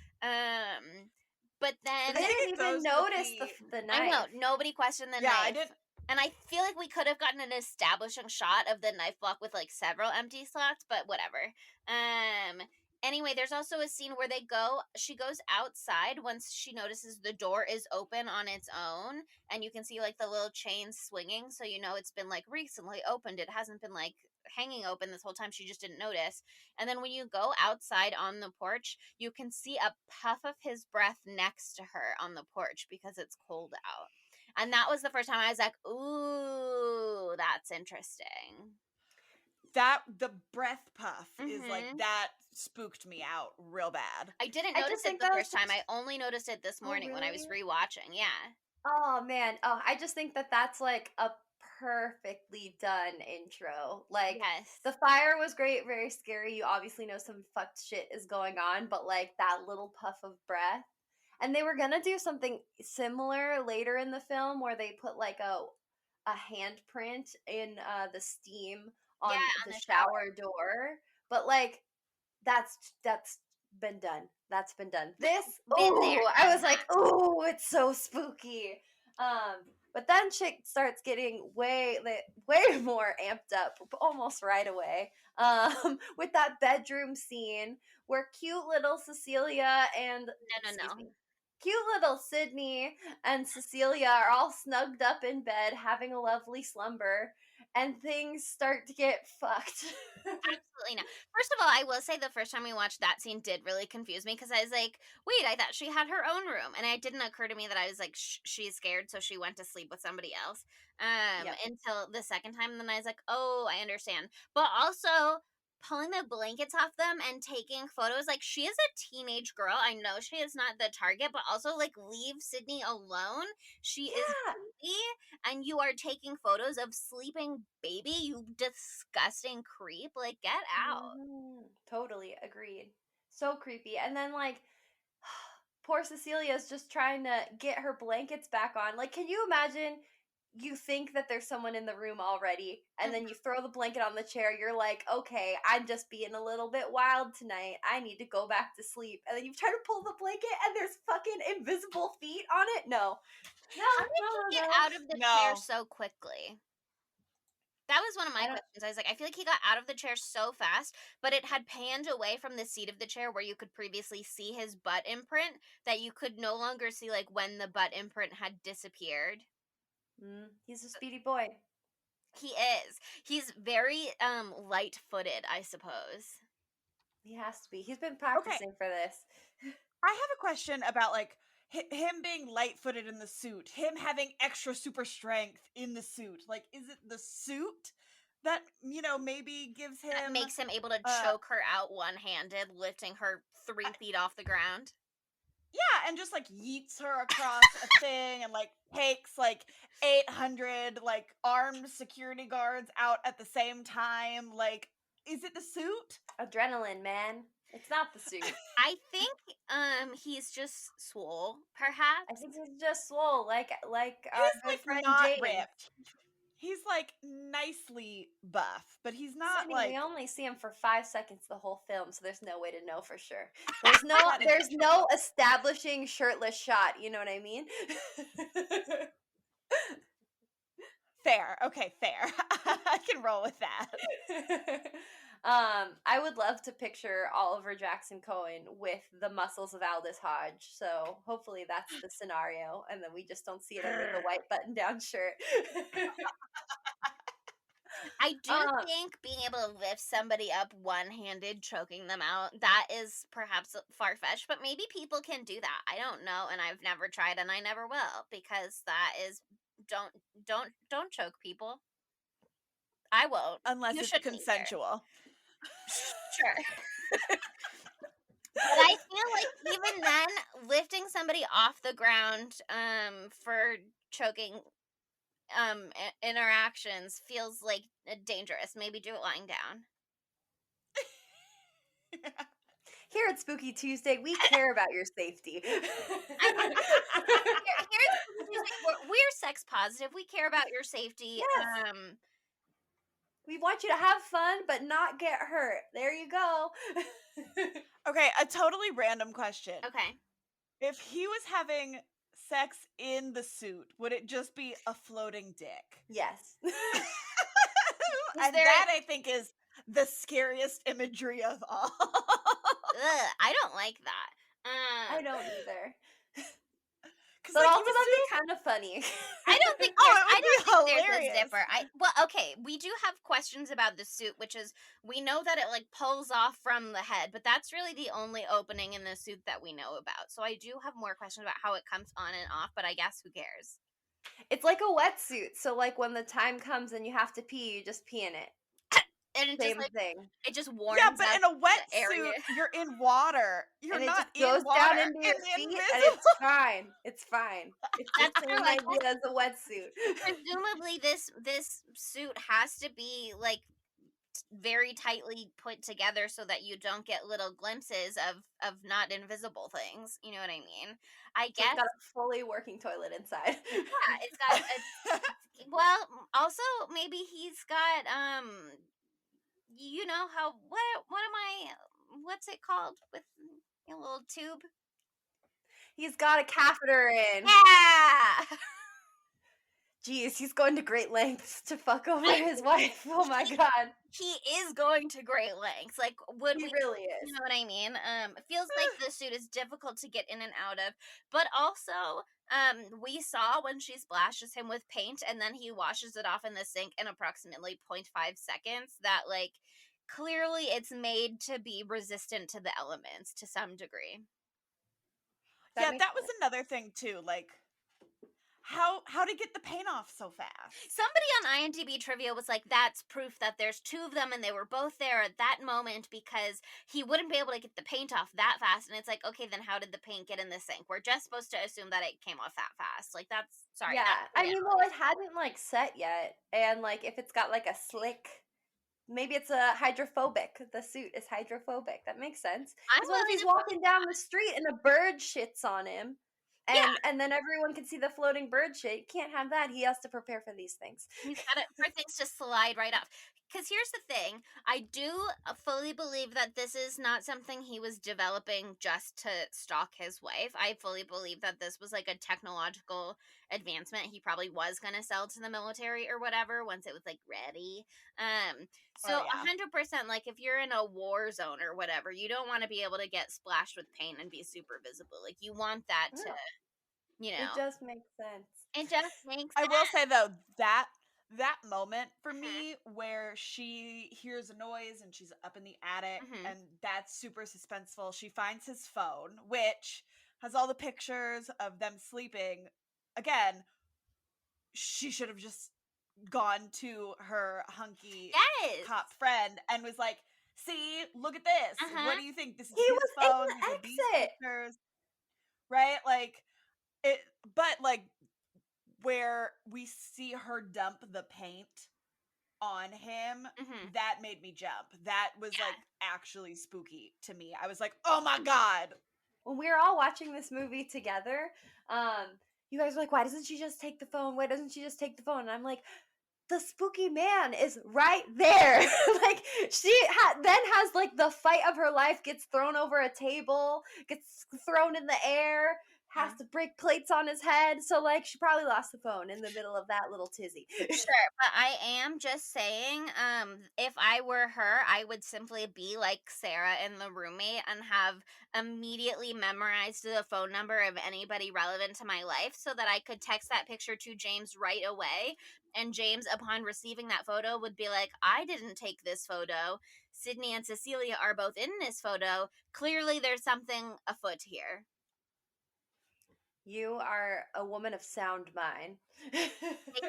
But then They didn't it even goes with notice the- the I know knife. nobody questioned the Yeah, I knife. didn't. And I feel like we could have gotten an establishing shot of the knife block with like several empty slots, but whatever. Anyway, there's also a scene where she goes outside once she notices the door is open on its own, and you can see like the little chain swinging, so you know it's been like recently opened. It hasn't been like hanging open this whole time. She just didn't notice. And then when you go outside on the porch, you can see a puff of his breath next to her on the porch because it's cold out. And that was the first time I was like, ooh, that's interesting. That the breath puff is like Mhm. that spooked me out real bad. I didn't I notice just it think the that was first time. such- I only noticed it this Oh, morning when I was really? rewatching. Yeah. Oh man. Oh, I just think that that's like a perfectly done intro. Like Yes. the fire was great, very scary. You obviously know some fucked shit is going on, but like that little puff of breath. And they were gonna do something similar later in the film where they put like a handprint in the steam Yeah, on on the the shower. shower door. But like that's been done. That's been done. This, Been there, ooh, I done was like, ooh, it's so spooky. But then chick starts getting way more amped up almost right away. With that bedroom scene where cute little Cecilia and excuse No. me, cute little Sydney and Cecilia are all snugged up in bed having a lovely slumber, and things start to get fucked. Absolutely not. First of all, I will say the first time we watched that scene did really confuse me, because I was like, wait, I thought she had her own room. And it didn't occur to me that I was like, she's scared, so she went to sleep with somebody else. Yep. Until the second time. And then I was like, oh, I understand. But also, pulling the blankets off them and taking photos, like, she is a teenage girl. I know she is not the target, but also, like, leave Sydney alone. She is Yeah. baby, and you are taking photos of sleeping baby, you disgusting creep. Like, get out. Totally agreed. So creepy. And then like poor Cecilia's just trying to get her blankets back on. Like, can you imagine you think that there's someone in the room already, and then you throw the blanket on the chair, you're like, okay, I'm just being a little bit wild tonight. I need to go back to sleep. And then you try to pull the blanket and there's fucking invisible feet on it. No. How did he get No. out of the chair No. so quickly? That was one of my I don't questions. I was like, I feel like he got out of the chair so fast, but it had panned away from the seat of the chair where you could previously see his butt imprint, that you could no longer see like when the butt imprint had disappeared. He's a speedy boy. He is. He's very light-footed, I suppose. He has to be. He's been Okay, practicing for this. I have a question about like him being light-footed in the suit, him having extra super strength in the suit. Like, is it the suit that maybe gives That him makes him able to uh choke her out one-handed, lifting her 3 feet off the ground. yeah, and just like yeets her across a thing and like takes like 800 like armed security guards out at the same time? Like, is it the suit? Adrenaline, man. It's not the suit. I think he's just swole, I perhaps. think he's just swole, like our He's good like friend not James. ripped. He's like nicely buff, but he's not Sydney, like we only see him for 5 seconds the whole film, so there's no way to know for sure. that is There's true. no establishing shirtless shot. You know what I mean? Fair. Okay, fair. I can roll with that. I would love to picture Oliver Jackson-Cohen with the muscles of Aldis Hodge. So hopefully that's the scenario, and then we just don't see it under the white button-down shirt. I do uh, think being able to lift somebody up one-handed, choking them out, that is perhaps far-fetched, but maybe people can do that. I don't know, and I've never tried, and I never will, because that is don't don't choke people. I won't. Unless You it's shouldn't either. consensual. Sure. But I feel like even then, lifting somebody off the ground for choking interactions feels like dangerous. Maybe do it lying down. Here at Spooky Tuesday, we care about your safety. We're sex positive. We care about your safety. Yes. We want you to have fun, but not get hurt. There you go. Okay, a totally random question. Okay. If he was having sex in the suit, would it just be a floating dick? Yes. And that, I think, is the scariest imagery of all. I don't like that. I don't either. But like, also, that'd be kind of funny. I don't think there's a zipper. Okay, we do have questions about the suit, which is, we know that it like pulls off from the head, but that's really the only opening in the suit that we know about. So I do have more questions about how it comes on and off, but I guess who cares? It's like a wetsuit, so like when the time comes and you have to pee, you just pee in it. And it Same just, like, thing. It just warms. Yeah, but up in a the area. wetsuit, you're in water. You're and not it just goes in water. down into your feet, and it's fine. It's fine. It's the same idea as a wetsuit. Presumably, this suit has to be like very tightly put together so that you don't get little glimpses of not invisible things. You know what I mean? I guess it's got a fully working toilet inside. Yeah, it's got well, also maybe he's got you know how what's it called with a little tube? He's got a catheter in. Yeah. Jeez, he's going to great lengths to fuck over his wife. Oh my god. He is going to great lengths. Like, he really is. You know what I mean? It feels like the suit is difficult to get in and out of, but also, we saw when she splashes him with paint and then he washes it off in the sink in approximately 0.5 seconds. That like clearly it's made to be resistant to the elements to some degree. That was another thing too. Like, how to get the paint off so fast? Somebody on IMDb trivia was like, that's proof that there's two of them and they were both there at that moment because he wouldn't be able to get the paint off that fast. And it's like, okay, then how did the paint get in the sink? We're just supposed to assume that it came off that fast. Like, that's sorry. Yeah, I mean, well, it hadn't like set yet, and like if it's got like a slick, maybe it's a hydrophobic. The suit is hydrophobic. That makes sense. Because what if he's walking down the street and a bird shits on him? And then everyone can see the floating bird shit. You can't have that. He has to prepare for these things. He's got it for things to slide right off. Because here's the thing. I do fully believe that this is not something he was developing just to stalk his wife. I fully believe that this was like a technological advancement he probably was going to sell to the military or whatever once it was like ready. 100%, like if you're in a war zone or whatever, you don't want to be able to get splashed with paint and be super visible. Like you want that to, you know. It just makes sense. It just makes sense. I will say though, that moment for me where she hears a noise and she's up in the attic and that's super suspenseful. She finds his phone, which has all the pictures of them sleeping. Again, she should have just gone to her hunky cop friend and was like, see, look at this. What do you think? This is his phone. In the these exit. pictures. Right? Like it, but like where we see her dump the paint on him, that made me jump. That was like actually spooky to me. I was like, oh my god. When we were all watching this movie together, you guys were like, why doesn't she just take the phone? Why doesn't she just take the phone? And I'm like, the spooky man is right there. Like she then has like the fight of her life, gets thrown over a table, gets thrown in the air, has to break plates on his head. So, like, she probably lost the phone in the middle of that little tizzy. Sure, but I am just saying, if I were her, I would simply be like Sarah in The Roommate and have immediately memorized the phone number of anybody relevant to my life so that I could text that picture to James right away. And James, upon receiving that photo, would be like, I didn't take this photo. Sydney and Cecilia are both in this photo. Clearly, there's something afoot here. You are a woman of sound mind. Thank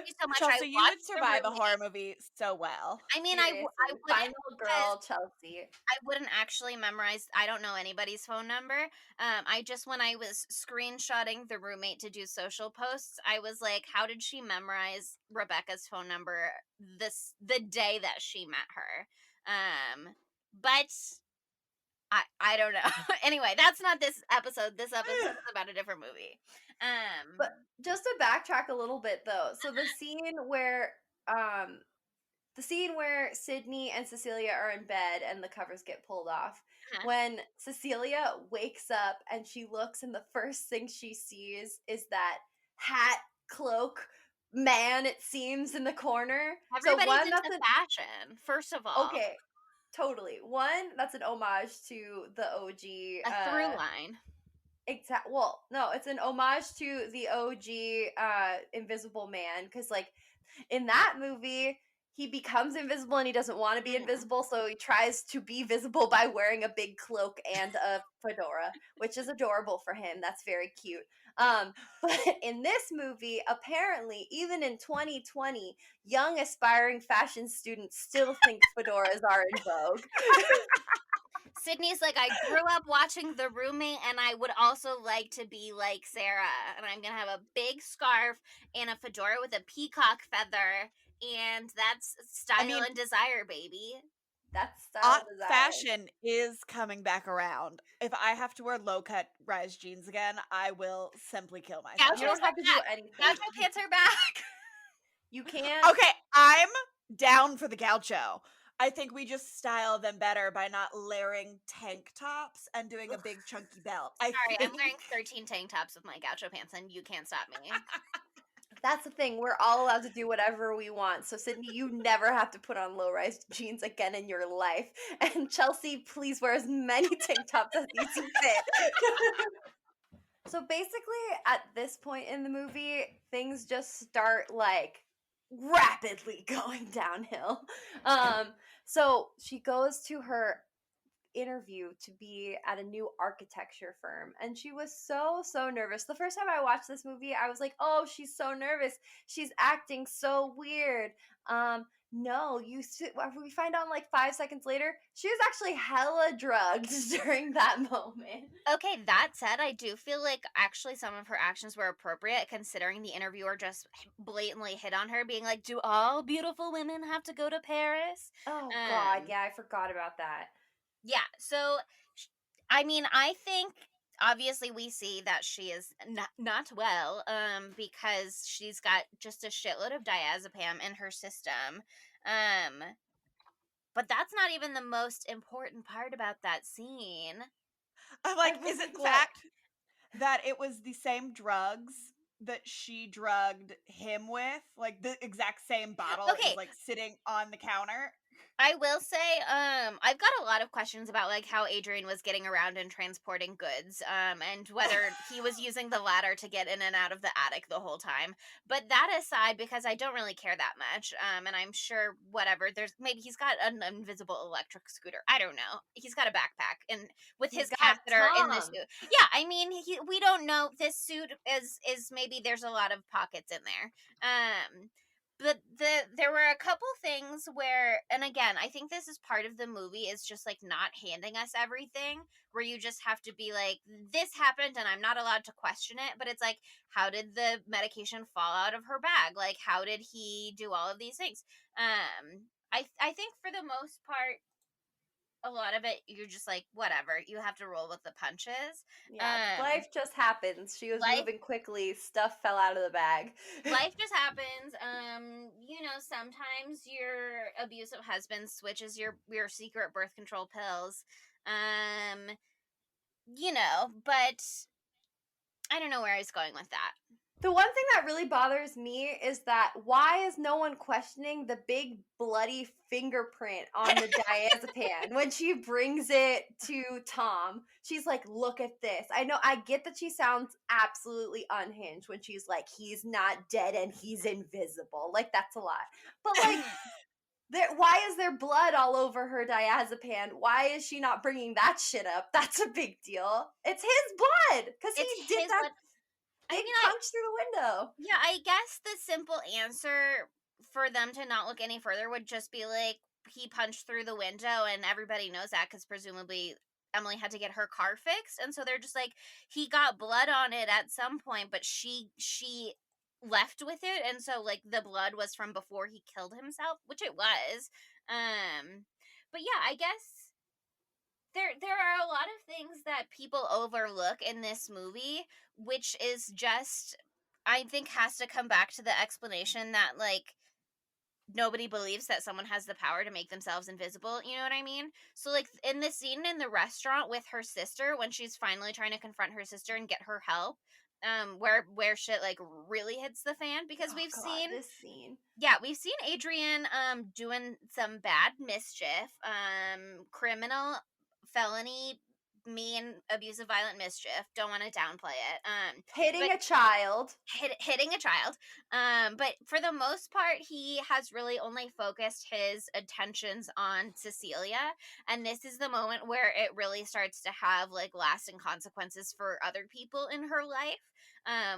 you so much. I Chelsea, you would watched The survive a Roommate. horrore movie so well. I mean, I Seriously, wouldn't final because girl, Chelsea. I wouldn't actually memorize. I don't know anybody's phone number. I just, when I was screenshotting The Roommate to do social posts, I was like, how did she memorize Rebecca's phone number the day that she met her? But I don't know. Anyway, that's not this episode. This episode is about a different movie. But just to backtrack a little bit, though, so the scene where Sydney and Cecilia are in bed and the covers get pulled off. Huh. When Cecilia wakes up and she looks, and the first thing she sees is that hat, cloak, man, it seems, in the corner. Everybody's into fashion, first of all. Okay, totally. One, that's an homage to the OG. A through line. Well, no, it's an homage to the OG Invisible Man, because, like, in that movie, he becomes invisible and he doesn't want to be invisible, so he tries to be visible by wearing a big cloak and a fedora, which is adorable for him. That's very cute. But in this movie, apparently, even in 2020, young aspiring fashion students still think fedoras are in vogue. Sydney's like, I grew up watching The Roommate, and I would also like to be like Sarah. And I'm going to have a big scarf and a fedora with a peacock feather. And that's style and desire, baby. That's style and desire. Fashion is coming back around. If I have to wear low-cut rise jeans again, I will simply kill myself. You don't have to do anything. Gaucho pants are back. You can't. Okay, I'm down for the gaucho. I think we just style them better by not layering tank tops and doing a big chunky belt. I'm wearing 13 tank tops with my gaucho pants, and you can't stop me. That's the thing. We're all allowed to do whatever we want. So, Sydney, you never have to put on low-rise jeans again in your life. And Chelsea, please wear as many tank tops as you see fit. So basically, at this point in the movie, things just start, like, rapidly going downhill. So she goes to her interview to be at a new architecture firm, and she was so nervous. The first time I watched this movie, I was like, oh, she's so nervous, she's acting so weird. No, we find out like 5 seconds later, she was actually hella drugged during that moment. Okay, that said, I do feel like actually some of her actions were appropriate, considering the interviewer just blatantly hit on her, being like, do all beautiful women have to go to Paris? Oh, God, yeah, I forgot about that. Yeah, so, I mean, I think, obviously we see that she is not well, because she's got just a shitload of diazepam in her system, but that's not even the most important part about that scene. I'm like, is it the fact that it was the same drugs that she drugged him with? Like, the exact same bottle is, like, sitting on the counter? I will say, I've got a lot of questions about, like, how Adrian was getting around and transporting goods, and whether he was using the ladder to get in and out of the attic the whole time. But that aside, because I don't really care that much, and I'm sure whatever, maybe he's got an invisible electric scooter. I don't know. He's got a backpack, and with his catheter in the suit. Yeah, I mean, we don't know. This suit is maybe there's a lot of pockets in there. But there were a couple things where, and again, I think this is part of the movie, is just like not handing us everything, where you just have to be like, this happened and I'm not allowed to question it. But it's like, how did the medication fall out of her bag? Like, how did he do all of these things? I think for the most part, a lot of it, you're just like, whatever, you have to roll with the punches. Yeah, life just happens. She was moving quickly, stuff fell out of the bag. Life just happens. You know, sometimes your abusive husband switches your secret birth control pills. You know, but I don't know where I was going with that. The one thing that really bothers me is that why is no one questioning the big bloody fingerprint on the diazepam when she brings it to Tom? She's like, "Look at this." I get that she sounds absolutely unhinged when she's like, "He's not dead and he's invisible." Like, that's a lot. But like, why is there blood all over her diazepam? Why is she not bringing that shit up? That's a big deal. It's his blood because It's he did his that blood. I big mean, punch through the window. yeah, I guess the simple answer for them to not look any further would just be like he punched through the window, and everybody knows that because presumably Emily had to get her car fixed, and so they're just like he got blood on it at some point, but she left with it, and so like the blood was from before he killed himself, which it was. But yeah, I guess there are a lot of things that people overlook in this movie, which is just I think has to come back to the explanation that like nobody believes that someone has the power to make themselves invisible, you know what I mean? So like in the scene in the restaurant with her sister when she's finally trying to confront her sister and get her help, where shit like really hits the fan because Oh we've god, seen this scene. yeah, we've seen Adrian doing some bad mischief, criminal, felony, mean, abusive, violent mischief. Don't want to downplay it. Hitting But a child. hitting a child. But for the most part, he has really only focused his attentions on Cecilia, and this is the moment where it really starts to have like lasting consequences for other people in her life.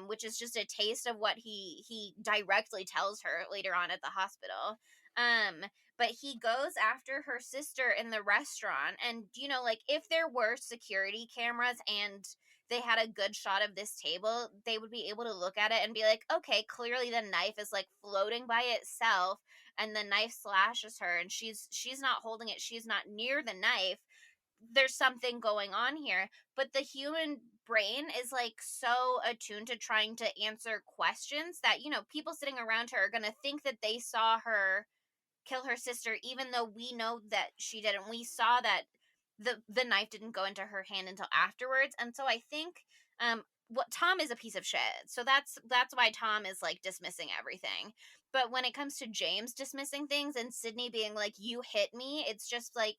Which is just a taste of what he directly tells her later on at the hospital. Um, but he goes after her sister in the restaurant, and you know, like if there were security cameras and they had a good shot of this table, they would be able to look at it and be like, okay, clearly the knife is like floating by itself, and the knife slashes her, and she's not holding it, she's not near the knife. There's something going on here, but the human brain is like so attuned to trying to answer questions that you know people sitting around her are going to think that they saw her kill her sister even though we know that she didn't. We saw that the knife didn't go into her hand until afterwards, and so I think what Tom is a piece of shit, so that's why Tom is like dismissing everything. But when it comes to James dismissing things and Sydney being like you hit me, it's just like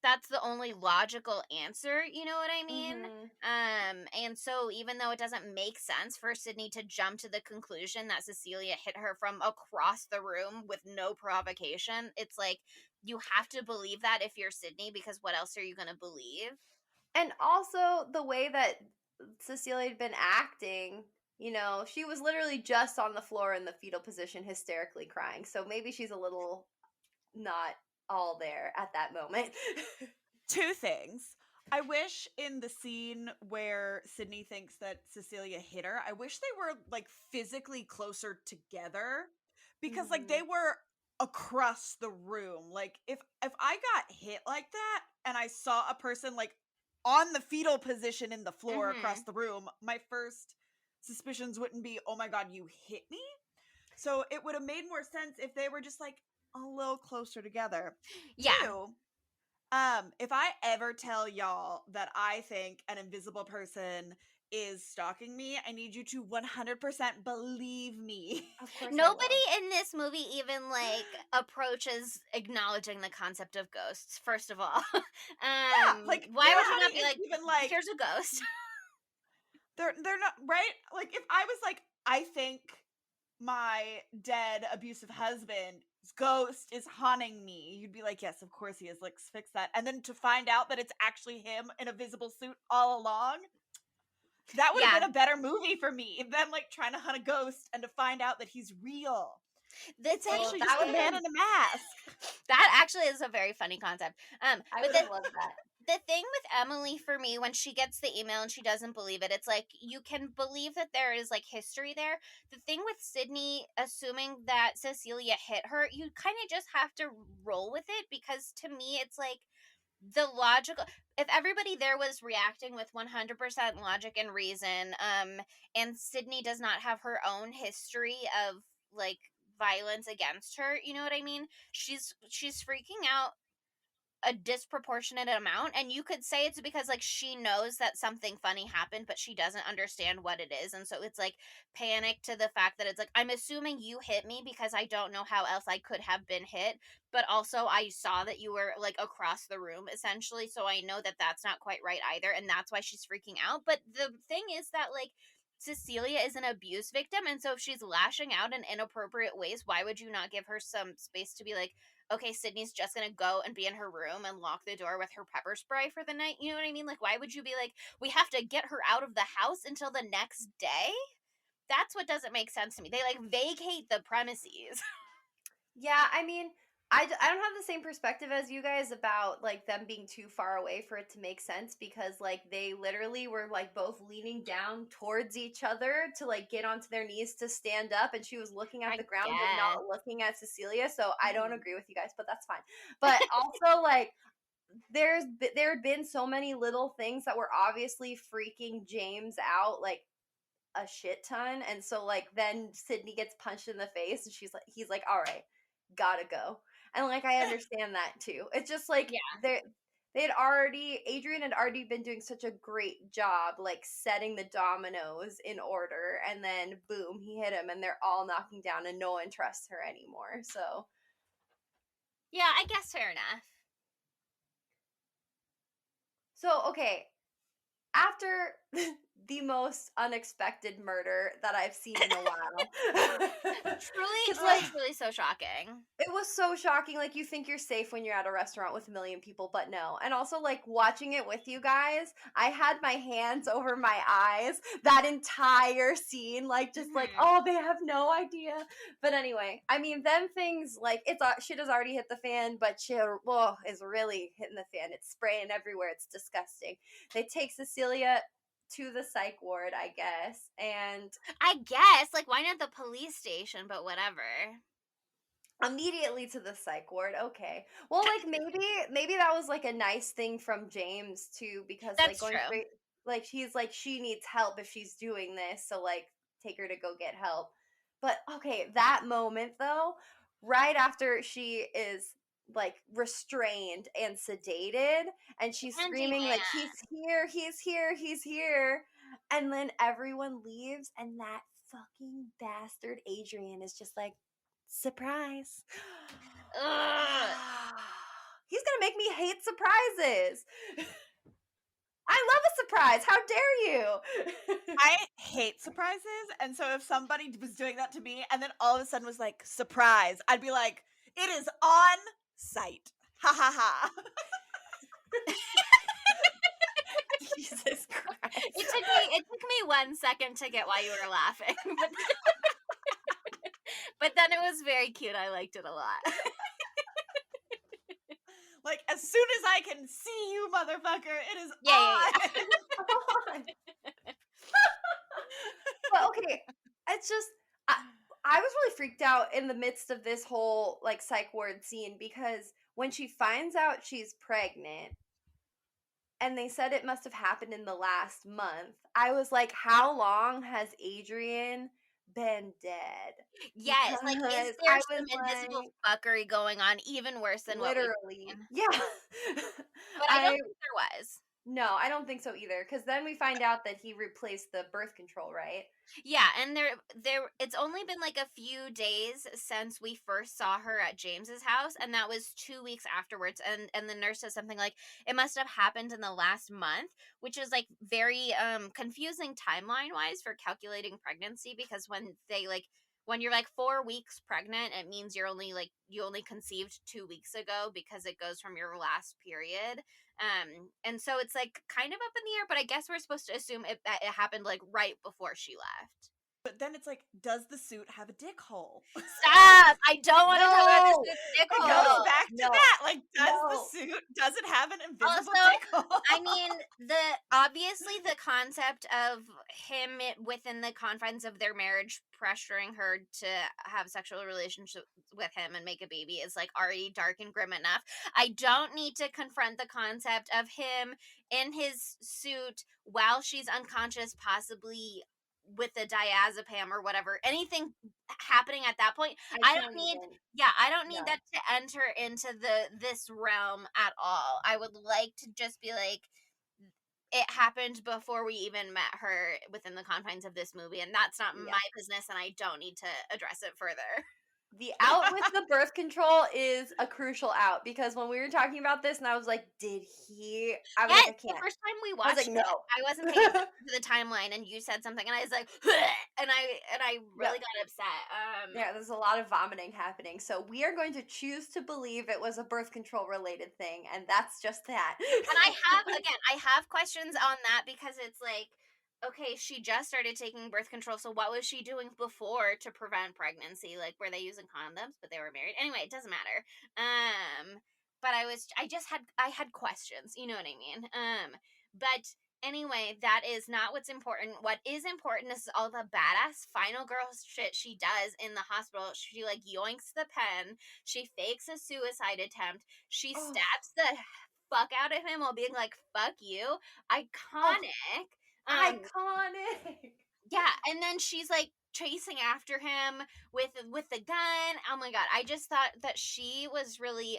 that's the only logical answer, you know what I mean? Mm-hmm. And so even though it doesn't make sense for Sydney to jump to the conclusion that Cecilia hit her from across the room with no provocation, it's like you have to believe that if you're Sydney, because what else are you going to believe? And also the way that Cecilia had been acting, you know, she was literally just on the floor in the fetal position, hysterically crying. So maybe she's a little not all there at that moment. Two things. I wish in the scene where Sydney thinks that Cecilia hit her, I wish they were like physically closer together because like they were across the room. Like if I got hit like that and I saw a person like on the fetal position in the floor across the room, my first suspicions wouldn't be, "Oh my god, you hit me?" So it would have made more sense if they were just like a little closer together. Yeah. Two, if I ever tell y'all that I think an invisible person is stalking me, I need you to 100% believe me. Of course I Nobody will. in this movie even like approaches acknowledging the concept of ghosts, first of all. Yeah, like Why their would you not honey be is like even like here's a ghost? they're not right. Like if I was like, I think my dead abusive husband's ghost is haunting me, you'd be like, yes, of course he is. Let's fix that. And then to find out that it's actually him in a visible suit all along, that would have Yeah. been a better movie for me than like trying to hunt a ghost and to find out that he's real. It's actually that just a would've man been- in a mask. That actually is a very funny concept. I But would have loved that. the thing with Emily for me when she gets the email and she doesn't believe it, it's like you can believe that there is like history there. The thing with Sydney assuming that Cecilia hit her, you kind of just have to roll with it because to me it's like the logical if everybody there was reacting with 100% logic and reason and Sydney does not have her own history of like violence against her, you know what I mean? She's freaking out a disproportionate amount, and you could say it's because like she knows that something funny happened, but she doesn't understand what it is, and so it's like panic to the fact that it's like, I'm assuming you hit me because I don't know how else I could have been hit, but also I saw that you were like across the room essentially, so I know that that's not quite right either, and that's why she's freaking out. But the thing is that like Cecilia is an abuse victim, and so if she's lashing out in inappropriate ways, why would you not give her some space to be like, okay, Sydney's just gonna go and be in her room and lock the door with her pepper spray for the night? You know what I mean? Like, why would you be like, we have to get her out of the house until the next day? That's what doesn't make sense to me. They like vacate the premises. Yeah, I mean, I don't have the same perspective as you guys about like them being too far away for it to make sense, because like they literally were like both leaning down towards each other to like get onto their knees to stand up, and she was looking at I the ground but guess. not looking at Cecilia. So I don't Mhm. agree with you guys, but that's fine. But also like there had been so many little things that were obviously freaking James out like a shit ton, and so like then Sydney gets punched in the face and he's like, all right, gotta go. And like I understand that too. It's just like Yeah. Adrian had already been doing such a great job like setting the dominoes in order, and then boom, he hit him and they're all knocking down and no one trusts her anymore. Yeah, I guess fair enough. So okay, after the most unexpected murder that I've seen in a while. Because, like, Truly so shocking. it was so shocking. Like, you think you're safe when you're at a restaurant with a million people, but no. And also, like, watching it with you guys, I had my hands over my eyes that entire scene. Like, just like, Mhm. oh, they have no idea. But anyway, I mean, them things, like, shit has already hit the fan, but shit is really hitting the fan. It's spraying everywhere. It's disgusting. They take Cecilia to the psych ward, I guess, and I guess, like, why not the police station, but whatever. immediately to the psych ward. Okay, well, like maybe that was like a nice thing from James too, because like That's going true. straight, like he's like, she needs help if she's doing this, so like take her to go get help. But okay, that moment though, right after she is like restrained and sedated and she's screaming like, Candyman. he's here, and then everyone leaves and that fucking bastard Adrian is just like, surprise. Ugh. He's gonna make me hate surprises. I love a surprise. How dare you? I hate surprises, and so if somebody was doing that to me and then all of a sudden was like, surprise, I'd be like, it is on site. Ha ha ha. Jesus Christ. It took me 1 second to get why you were laughing. But then it was very cute. I liked it a lot. Like, as soon as I can see you, motherfucker, it is Yeah, on. Come on. But okay, it's just I was really freaked out in the midst of this whole like psych ward scene, because when she finds out she's pregnant and they said it must have happened in the last month, I was like, how long has Adrian been dead? Yes, like, is Because there I was some invisible like, fuckery going on even worse than what we've literally, seen? yeah. But I I don't think there was. No, I don't think so either. Because then we find out that he replaced the birth control, right? Yeah, and there it's only been like a few days since we first saw her at James's house, and that was 2 weeks afterwards, and the nurse says something like it must have happened in the last month, which is like very confusing timeline-wise for calculating pregnancy, because when you're like 4 weeks pregnant, it means you only conceived 2 weeks ago, because it goes from your last period. And so it's like kind of up in the air, but I guess we're supposed to assume that it happened like right before she left. But then it's like, does the suit have a dick hole? Stop! I don't want to talk about No! this dick It hole. goes back to No. that. Like, does No. the suit, does it have an invisible Also, dick hole? I mean, obviously the concept of him within the confines of their marriage pressuring her to have sexual relationships with him and make a baby is like already dark and grim enough. I don't need to confront the concept of him in his suit while she's unconscious, possibly with the diazepam or whatever, anything happening at that point, I I can't don't need, even. yeah, I don't need No. that to enter into this realm at all. I would like to just be like, it happened before we even met her within the confines of this movie, and that's not Yeah. my business, and I don't need to address it further. The out with the birth control is a crucial out, because when we were talking about this and I was like, did he? I was like, Yes, I the can't. first time we I was watched like, it, no. I wasn't paying attention to the timeline, and you said something, and I was like, and I Yeah. really got upset. Yeah, there's a lot of vomiting happening. So we are going to choose to believe it was a birth control related thing, and that's just that. And I have questions on that, because it's like, okay, she just started taking birth control, so what was she doing before to prevent pregnancy? Like, were they using condoms, but they were married? Anyway, it doesn't matter. But I had questions, you know what I mean? But anyway, that is not what's important. What is important is all the badass final girl shit she does in the hospital. She like yoinks the pen, she fakes a suicide attempt, she Oh, stabs the fuck out of him while being like, fuck you. oh, Iconic. Um, iconic. yeah, and then she's like chasing after him with the gun. Oh my god, I just thought that she was really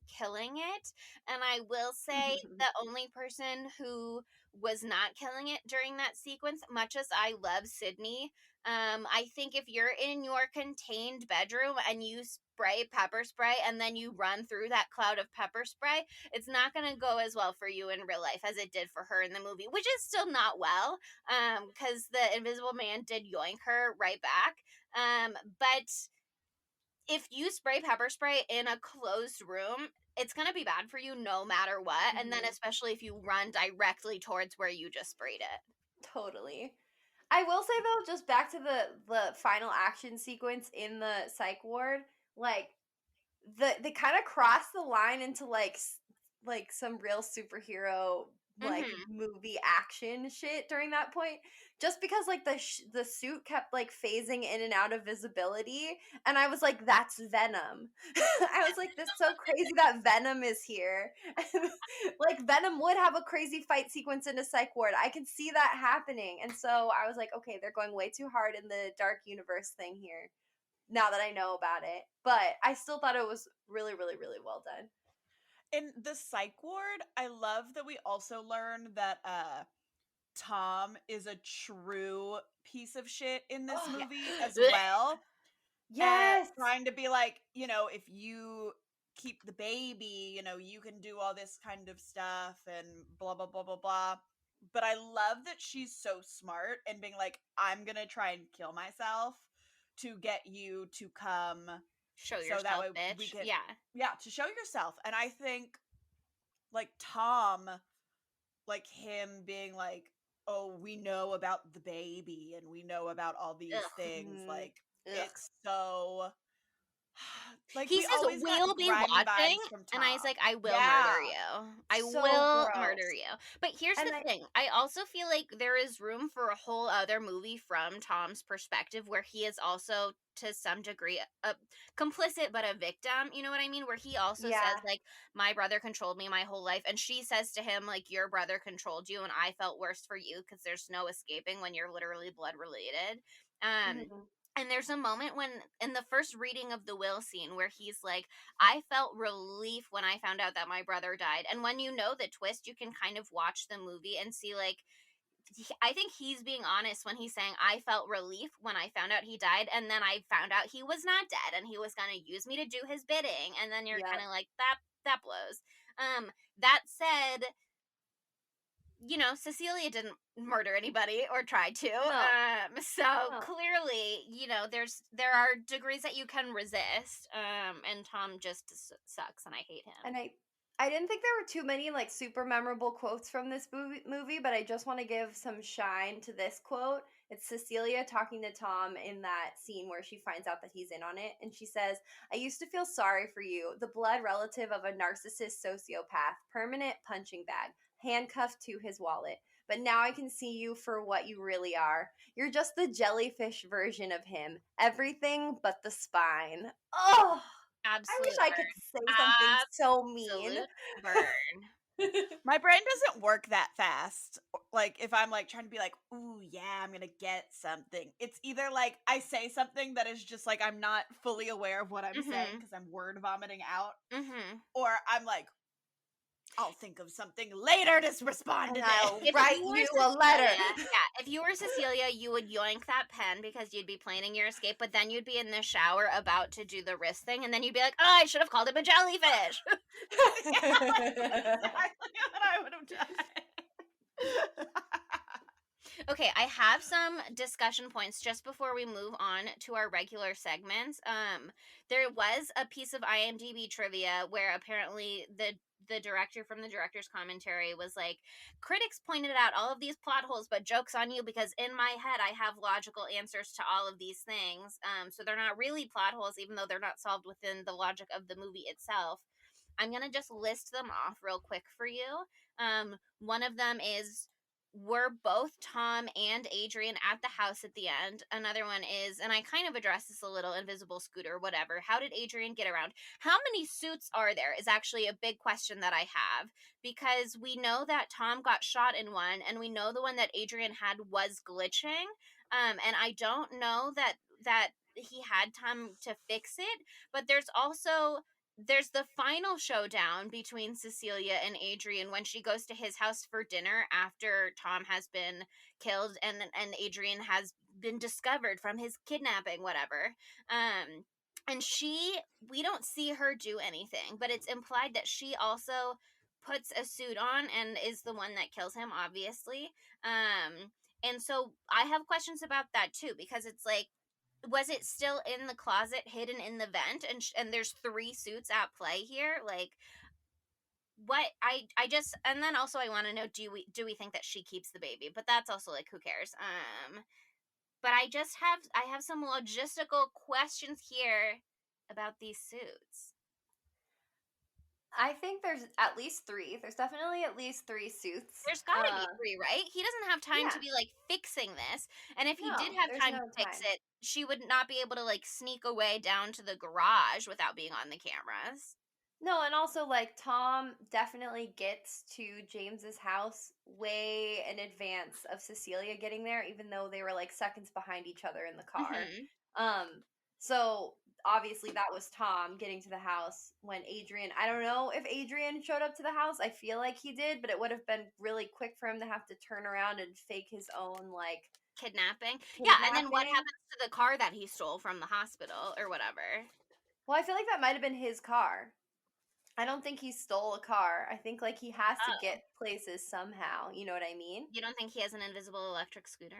killing it. And I will say the only person who was not killing it during that sequence, much as I love Sydney, I think if you're in your contained bedroom and you spray pepper spray and then you run through that cloud of pepper spray, it's not going to go as well for you in real life as it did for her in the movie, which is still not well, because the Invisible Man did yoink her right back. But if you spray pepper spray in a closed room, it's gonna be bad for you no matter what. And then Mhm. especially if you run directly towards where you just sprayed it. Totally. I will say though, just back to the final action sequence in the psych ward, like they kind of cross the line into like some real superhero like Mm-hmm. movie action shit during that point, just because like the suit kept like phasing in and out of visibility, and I was like, that's Venom. I was like, this is so crazy that Venom is here. Like Venom would have a crazy fight sequence in a psych ward. I can see that happening, and so I was like, okay, they're going way too hard in the dark universe thing here now that I know about it. But I still thought it was really, really, really well done. In the psych ward, I love that we also learn that Tom is a true piece of shit in this Oh, movie as Yeah. well. And yes. trying to be like, if you keep the baby, you can do all this kind of stuff and blah, blah, blah, blah, blah. But I love that she's so smart and being like, I'm going to try and kill myself to get you to come Show so that yourself, way we bitch. can, Yeah. yeah, to show yourself. And I think, like, Tom, like, him being like, oh, we know about the baby and we know about all these Ugh. things. Mm, Like, ugh. it's so. Like, He we says, always got "We'll be grimy watching," vibes from and I was Tom. like, "I will murder Yeah. you. I So will murder gross. you." But here's And the thing. I also feel like there is room for a whole other movie from Tom's perspective where he is also to some degree a complicit but a victim, you know what I mean? Where he also says yeah. like, "My brother controlled me my whole life," and she says to him like, "Your brother controlled you and I felt worse for you because there's no escaping when you're literally blood related." Um Mhm. and there's a moment when, in the first reading of the will scene, where he's like, I felt relief when I found out that my brother died. And when you know the twist, you can kind of watch the movie and see, like, I think he's being honest when he's saying, I felt relief when I found out he died. And then I found out he was not dead and he was going to use me to do his bidding. And then you're kind Yep. of like, that blows. That said, Cecilia didn't murder anybody or try to. No. So No. clearly, there are degrees that you can resist. And Tom just sucks, and I hate him. And I didn't think there were too many like super memorable quotes from this movie, but I just want to give some shine to this quote. It's Cecilia talking to Tom in that scene where she finds out that he's in on it, and she says, "I used to feel sorry for you, the blood relative of a narcissist sociopath, permanent punching bag, handcuffed to his wallet. But now I can see you for what you really are. You're just the jellyfish version of him. Everything but the spine." Oh, I wish Absolute I could burn. say something so mean. Absolute burn. My brain doesn't work that fast. Like, if I'm, like, trying to be like, "Ooh, yeah, I'm gonna get something." It's either, like, I say something that is just, like, I'm not fully aware of what I'm saying Mhm. because I'm word vomiting out, Mhm. or I'm like, "I'll think of something later to respond And to I'll this." If write you were you a letter. Cecilia, yeah, if you were Cecilia, you would yoink that pen because you'd be planning your escape, but then you'd be in the shower about to do the wrist thing, and then you'd be like, "Oh, I should have called him a jellyfish." Yeah, that's exactly what I would have done. Okay, I have some discussion points just before we move on to our regular segments. There was a piece of IMDb trivia where apparently the director from the director's commentary was like, critics pointed out all of these plot holes, but joke's on you because in my head I have logical answers to all of these things. So they're not really plot holes, even though they're not solved within the logic of the movie itself. I'm gonna just list them off real quick for you. One of them is, were both Tom and Adrian at the house at the end? Another one is, and I kind of addressed this a little, invisible scooter, whatever. How did Adrian get around? How many suits are there is actually a big question that I have, because we know that Tom got shot in one, and we know the one that Adrian had was glitching. And I don't know that he had time to fix it, but there's the final showdown between Cecilia and Adrian when she goes to his house for dinner after Tom has been killed, and Adrian has been discovered from his kidnapping, whatever. And we don't see her do anything, but it's implied that she also puts a suit on and is the one that kills him, obviously. And so I have questions about that too, because it's like, was it still in the closet hidden in the vent, and there's three suits at play here, like, what? I just, and then also I want to know, do we think that she keeps the baby? But that's also like, who cares? But I have some logistical questions here about these suits. I think there's at least three. There's definitely at least three suits. There's got to be three, right? He doesn't have time to Yeah. be like fixing this, and if he did No, have there's time to no fix time. it, she would not be able to like sneak away down to the garage without being on the cameras. No, and also like Tom definitely gets to James's house way in advance of Cecilia getting there, even though they were like seconds behind each other in the car. Hmm. Um, so obviously that was Tom getting to the house when Adrian, I don't know if Adrian showed up to the house. I feel like he did, but it would have been really quick for him to have to turn around and fake his own like Kidnapping. Yeah, and then what kidnapping. happens to the car that he stole from the hospital or whatever? Well, I feel like that might have been his car. I don't think he stole a car. I think like he has to Oh, get places somehow. You know what I mean? you don't think he has an invisible electric scooter?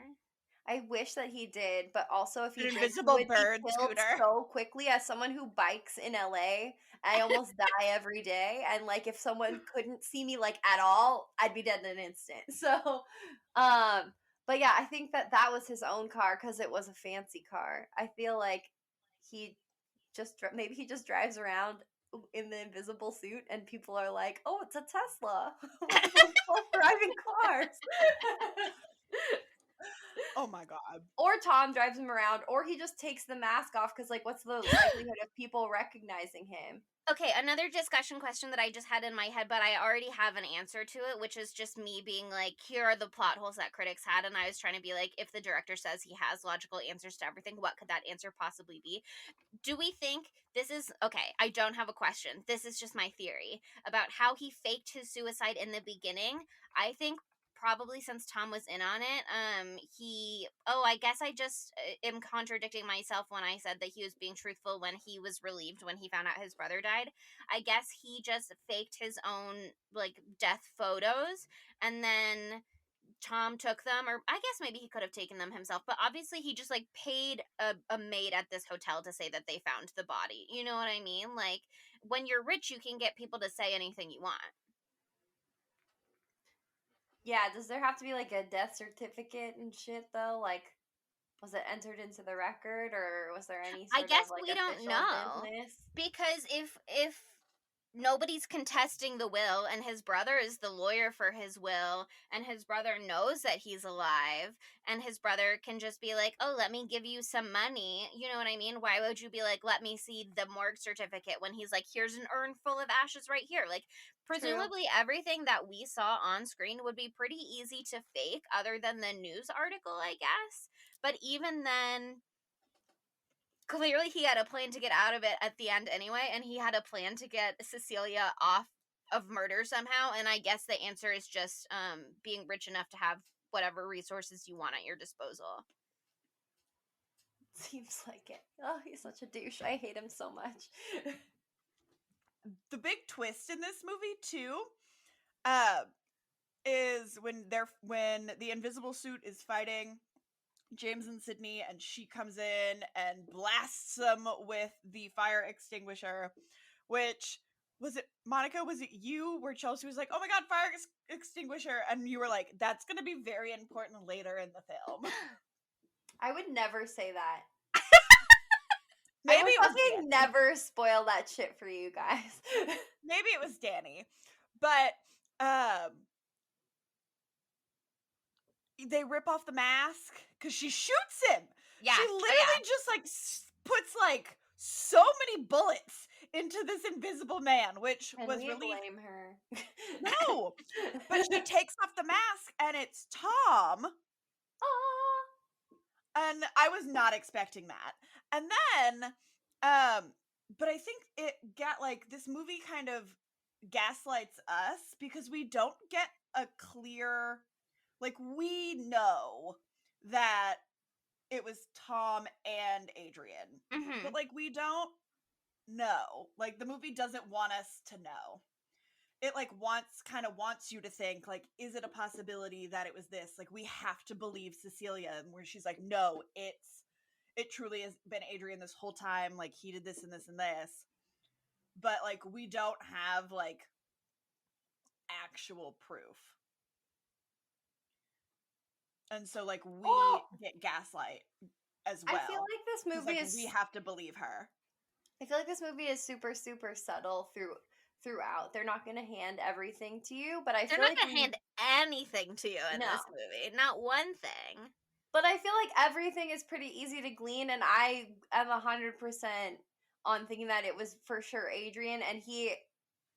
I wish that he did, but also if An he did, he invisible would be bird killed scooter. so quickly. As someone who bikes in LA, I almost die every day. And like if someone couldn't see me like at all, I'd be dead in an instant. So, but yeah, I think that that was his own car because it was a fancy car. I feel like he maybe he just drives around in the invisible suit and people are like, "Oh, it's a Tesla." One of those self-driving cars. Oh my god. Or Tom drives him around, or he just takes the mask off because, like, what's the likelihood of people recognizing him? Okay, another discussion question that I just had in my head, but I already have an answer to it, which is just me being like, here are the plot holes that critics had. And I was trying to be like, if the director says he has logical answers to everything, what could that answer possibly be? Do we think this is okay? I don't have a question. This is just my theory about how he faked his suicide in the beginning. I think probably since Tom was in on it, I guess I just am contradicting myself when I said that he was being truthful when he was relieved when he found out his brother died. I guess he just faked his own like death photos, and then Tom took them, or I guess maybe he could have taken them himself, but obviously he just like paid a maid at this hotel to say that they found the body. You know what I mean? Like, when you're rich, you can get people to say anything you want. Yeah, does there have to be like a death certificate and shit though? Like, was it entered into the record or was there any I sort guess of like we don't official know, business? because if nobody's contesting the will, and his brother is the lawyer for his will, and his brother knows that he's alive, and his brother can just be like, oh, let me give you some money. You know what I mean? Why would you be like, let me see the morgue certificate, when he's like, here's an urn full of ashes right here? Like, True. presumably everything that we saw on screen would be pretty easy to fake, other than the news article, I guess. But even then, clearly he had a plan to get out of it at the end anyway, and he had a plan to get Cecilia off of murder somehow. And I guess the answer is just being rich enough to have whatever resources you want at your disposal. Seems like it. Oh, he's such a douche. I hate him so much. The big twist in this movie too is when the invisible suit is fighting James and Sydney, and she comes in and blasts them with the fire extinguisher. Which, was it, Monica, was it you where Chelsea was like, oh my god, fire extinguisher, and you were like, that's gonna be very important later in the film? I would never say that. Maybe I would it was fucking Danny. never spoil that shit for you guys. Maybe it was Danny. But they rip off the mask because she shoots him. Yeah. She literally just like puts like so many bullets into this invisible man, which And was we really blame her. no. But she takes off the mask and it's Tom. Aw. And I was not expecting that. And then but I think it got like, this movie kind of gaslights us because we don't get a clear, like, we know that it was Tom and Adrian, Mm-hmm. but like, we don't know. Like, the movie doesn't want us to know. It like wants you to think, like, is it a possibility that it was this? Like, we have to believe Cecilia, and where she's like, no, it truly has been Adrian this whole time. Like, he did this and this and this. But like, we don't have like actual proof. And so like, we get gaslight as well. I feel like this 'Cause, movie like, is. we have to believe her. I feel like this movie is super, super subtle throughout. They're not going to hand everything to you, but I They're feel not like going to hand anything to you in No. this movie. Not one thing. But I feel like everything is pretty easy to glean, and I am 100% on thinking that it was for sure Adrian, and he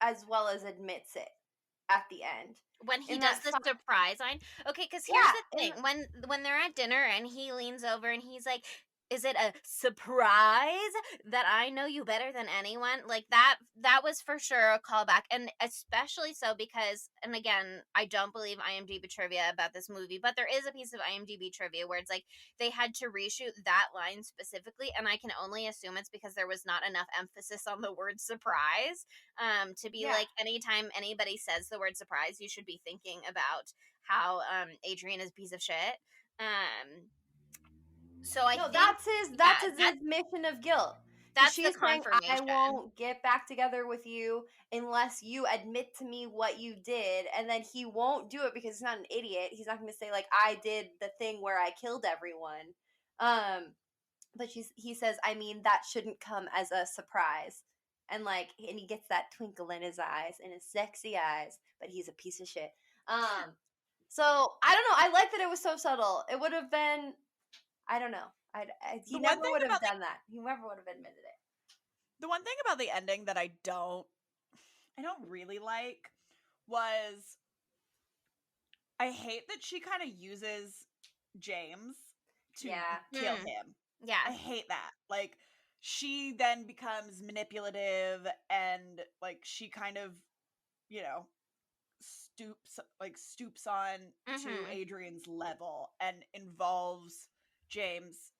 as well as admits it at the end. When he In does that the surprise line. Okay, because here's the thing. When they're at dinner and he leans over and he's like, is it a surprise that I know you better than anyone? Like, that was for sure a callback. And especially so because, and again, I don't believe IMDb trivia about this movie, but there is a piece of IMDb trivia where it's like they had to reshoot that line specifically, and I can only assume it's because there was not enough emphasis on the word surprise. To be like, anytime anybody says the word surprise, you should be thinking about how Adrian is a piece of shit. So I think that's his admission of guilt. That's She's the saying, I confirmation. won't get back together with you unless you admit to me what you did. And then he won't do it because he's not an idiot. He's not going to say, like, I did the thing where I killed everyone. But he says, I mean, that shouldn't come as a surprise. And he gets that twinkle in his eyes, in his sexy eyes, but he's a piece of shit. So I don't know. I like that it was so subtle. It would have been, I don't know. He never would have done that. He never would have admitted it. The one thing about the ending that I don't really like was, I hate that she kind of uses James to kill him. Yeah. I hate that. Like, she then becomes manipulative, and like, she kind of, you know, stoops on to Adrian's level and involves James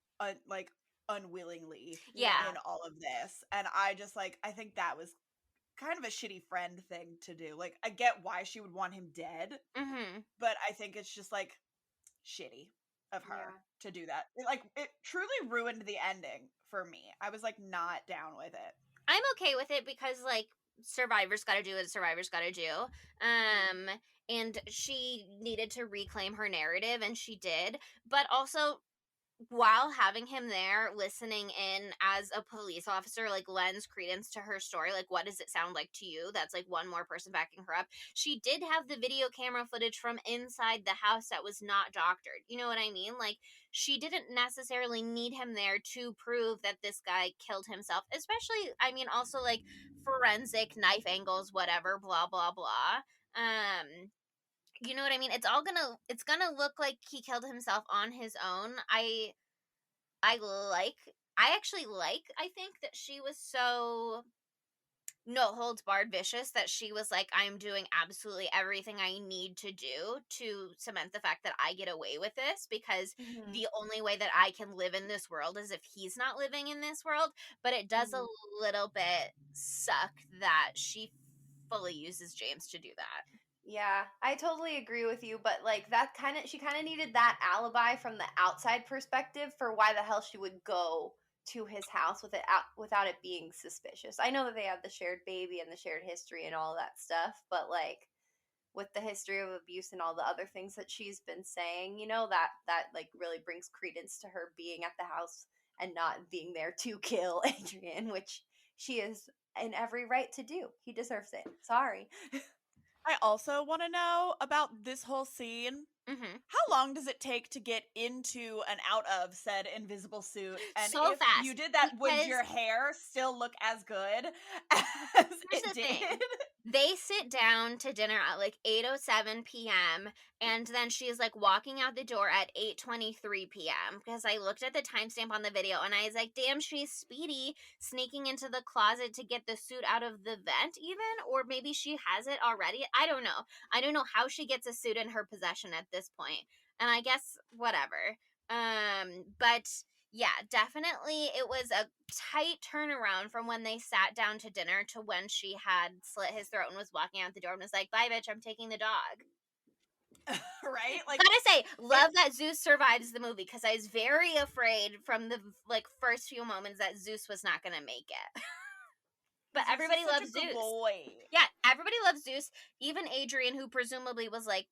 unwillingly in all of this. And I just I think that was kind of a shitty friend thing to do. Like, I get why she would want him dead, but I think it's just like shitty of her to do that. It truly ruined the ending for me. I was like not down with it. I'm okay with it because like Survivor's got to do what Survivor's got to do. And she needed to reclaim her narrative, and she did. But also, while having him there listening in as a police officer, like, lends credence to her story. Like, what does it sound like to you? That's like one more person backing her up. She did have the video camera footage from inside the house that was not doctored. You know what I mean? Like, she didn't necessarily need him there to prove that this guy killed himself, especially, I mean, also like forensic knife angles, whatever, blah blah blah. You know what I mean? It's gonna look like he killed himself on his own. I like I actually like I think that she was so no holds barred vicious that she was like, I'm doing absolutely everything I need to do to cement the fact that I get away with this, because Mhm. the only way that I can live in this world is if he's not living in this world. But it does a Mhm. little bit suck that she fully uses James to do that. Yeah, I totally agree with you, but like that kind of she kind of needed that alibi from the outside perspective for why the hell she would go to his house with it out without it being suspicious. I know that they have the shared baby and the shared history and all that stuff, but like with the history of abuse and all the other things that she's been saying, that like really brings credence to her being at the house and not being there to kill Adrian, which she is in every right to do. He deserves it. Sorry. I also want to know about this whole scene. Hmm. How long does it take to get into and out of said invisible suit? And So if you fast, did that, would because your hair still look as good as here's it the did? thing. They sit down to dinner at like 8:07 p.m. and then she's like walking out the door at 8:23 p.m. because I looked at the timestamp on the video and I was like, "Damn, she's speedy sneaking into the closet to get the suit out of the vent even, or maybe she has it already. I don't know. I don't know how she gets a suit in her possession at this point. And I guess whatever. But yeah, definitely it was a tight turnaround from when they sat down to dinner to when she had slit his throat and was walking out the door and was like, "Bye, bitch, I'm taking the dog." Right? Like, Gotta say, it, love that Zeus survives the movie because I was very afraid from the like first few moments that Zeus was not gonna make it. But Zeus is everybody such a loves good Zeus. boy. Yeah, everybody loves Zeus. Even Adrian, who presumably was like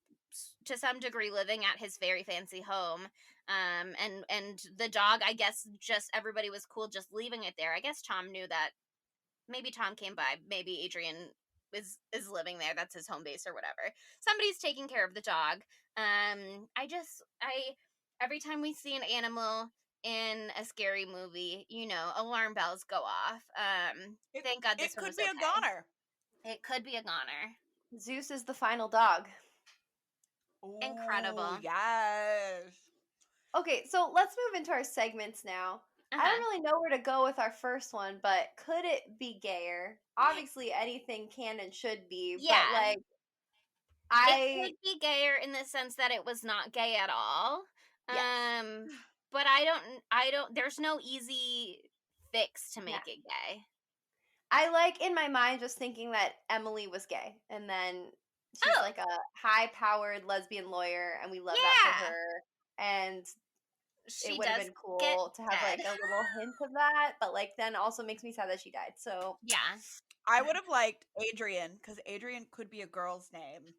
to some degree living at his very fancy home. And the dog, I guess, just everybody was cool just leaving it there. I guess Tom knew that. Maybe Tom came by. Maybe Adrian is living there. That's his home base or whatever. Somebody's taking care of the dog. I every time we see an animal in a scary movie, alarm bells go off. It, Thank God this it one could was be a okay. goner. It could be a goner. Zeus is the final dog. Oh, Incredible. yes. Okay, so let's move into our segments now. I don't Uh-huh. really know where to go with our first one, but could it be gayer? Obviously, anything can and should be, but Yeah. like, It I, could be gayer in the sense that it was not gay at all. yes. Um, but I don't there's no easy fix to Yeah. make it gay. I like in my mind just thinking that Emily was gay, and then she's Oh, like a high powered lesbian lawyer, and we love that for yeah. her. And it She would have does been get cool to have head. like a little hint of that, but like then also makes me sad that she died. So Yeah. I would have liked Adrian, because Adrian could be a girl's name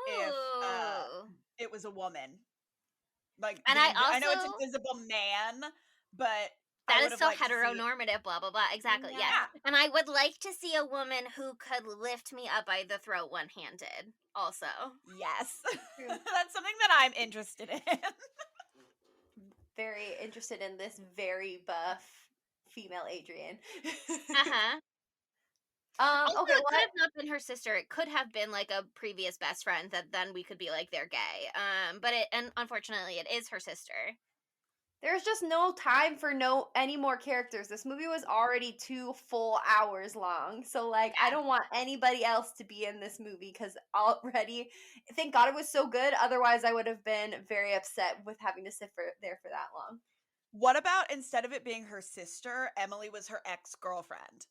if Oh. it was a woman. Like And I I know it's also Invisible Man, but I that would is have so liked to see. heteronormative, blah blah blah. Exactly. Yes. yeah. Yeah, And I would like to see a woman who could lift me up by the throat one-handed also. yes, True. that's something that I'm interested in. Very interested in this very buff female Adrian. Uh-huh. Also, Okay, it could what? have not been her sister. It could have been like a previous best friend that then we could be like they're gay. And unfortunately it is her sister. There's just no time for no any more characters. This movie was already 2 full hours long. So like I Yeah. don't want anybody else to be in this movie cuz already thank God it was so good. Otherwise I would have been very upset with having to sit there for that long. What about instead of it being her sister, Emily was her ex-girlfriend?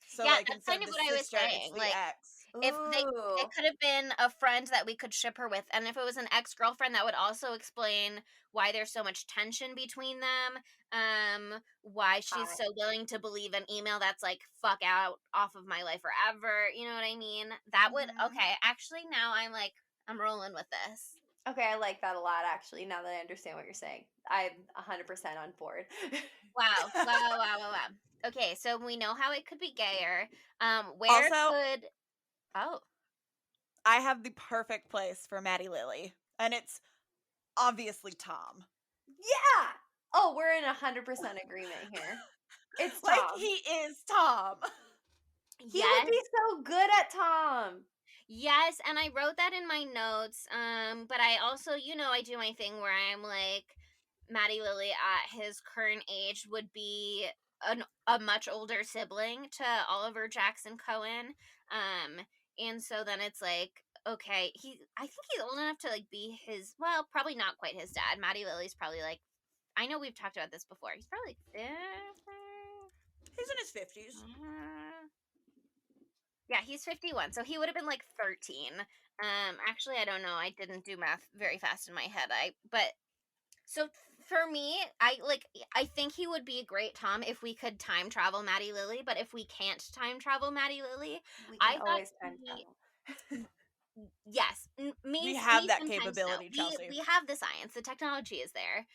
So Yeah, like that's instead kind of of the what I was sister, it's saying. the Like ex. if they it Ooh. could have been a friend that we could ship her with, and if it was an ex-girlfriend that would also explain why there's so much tension between them, why she's Hot. so willing to believe an email that's like fuck out off of my life forever, you know what I mean? That would Hmm. okay, actually now I'm like I'm rolling with this. Okay, I like that a lot, actually, now that I understand what you're saying. I'm 100% on board. Wow. Wow, wow, wow, wow. Okay, so we know how it could be gayer. Where Also, could Oh, I have the perfect place for Maddie Lily, and it's obviously Tom. Yeah! Oh, we're in 100% agreement here. It's Like, Tom. he is Tom. He would yes. be so good at Tom. Yes, and I wrote that in my notes. But I also, I do my thing where I'm like, Maddie Lily at his current age would be a much older sibling to Oliver Jackson-Cohen. And so then it's like, okay, I think he's old enough to like be his, well, probably not quite his dad. Maddie Lily's probably like, I know we've talked about this before. He's probably like, He's in his 50s. yeah, he's 51, so he would have been like 13. Actually, I don't know. I didn't do math very fast in my head. But so for me, I think he would be a great Tom if we could time travel Maddie Lily. But if we can't time travel Maddie Lily, We I can thought always time he travel. yes, We me have that sometimes no. capability, Chelsea. We have the science, the technology is there.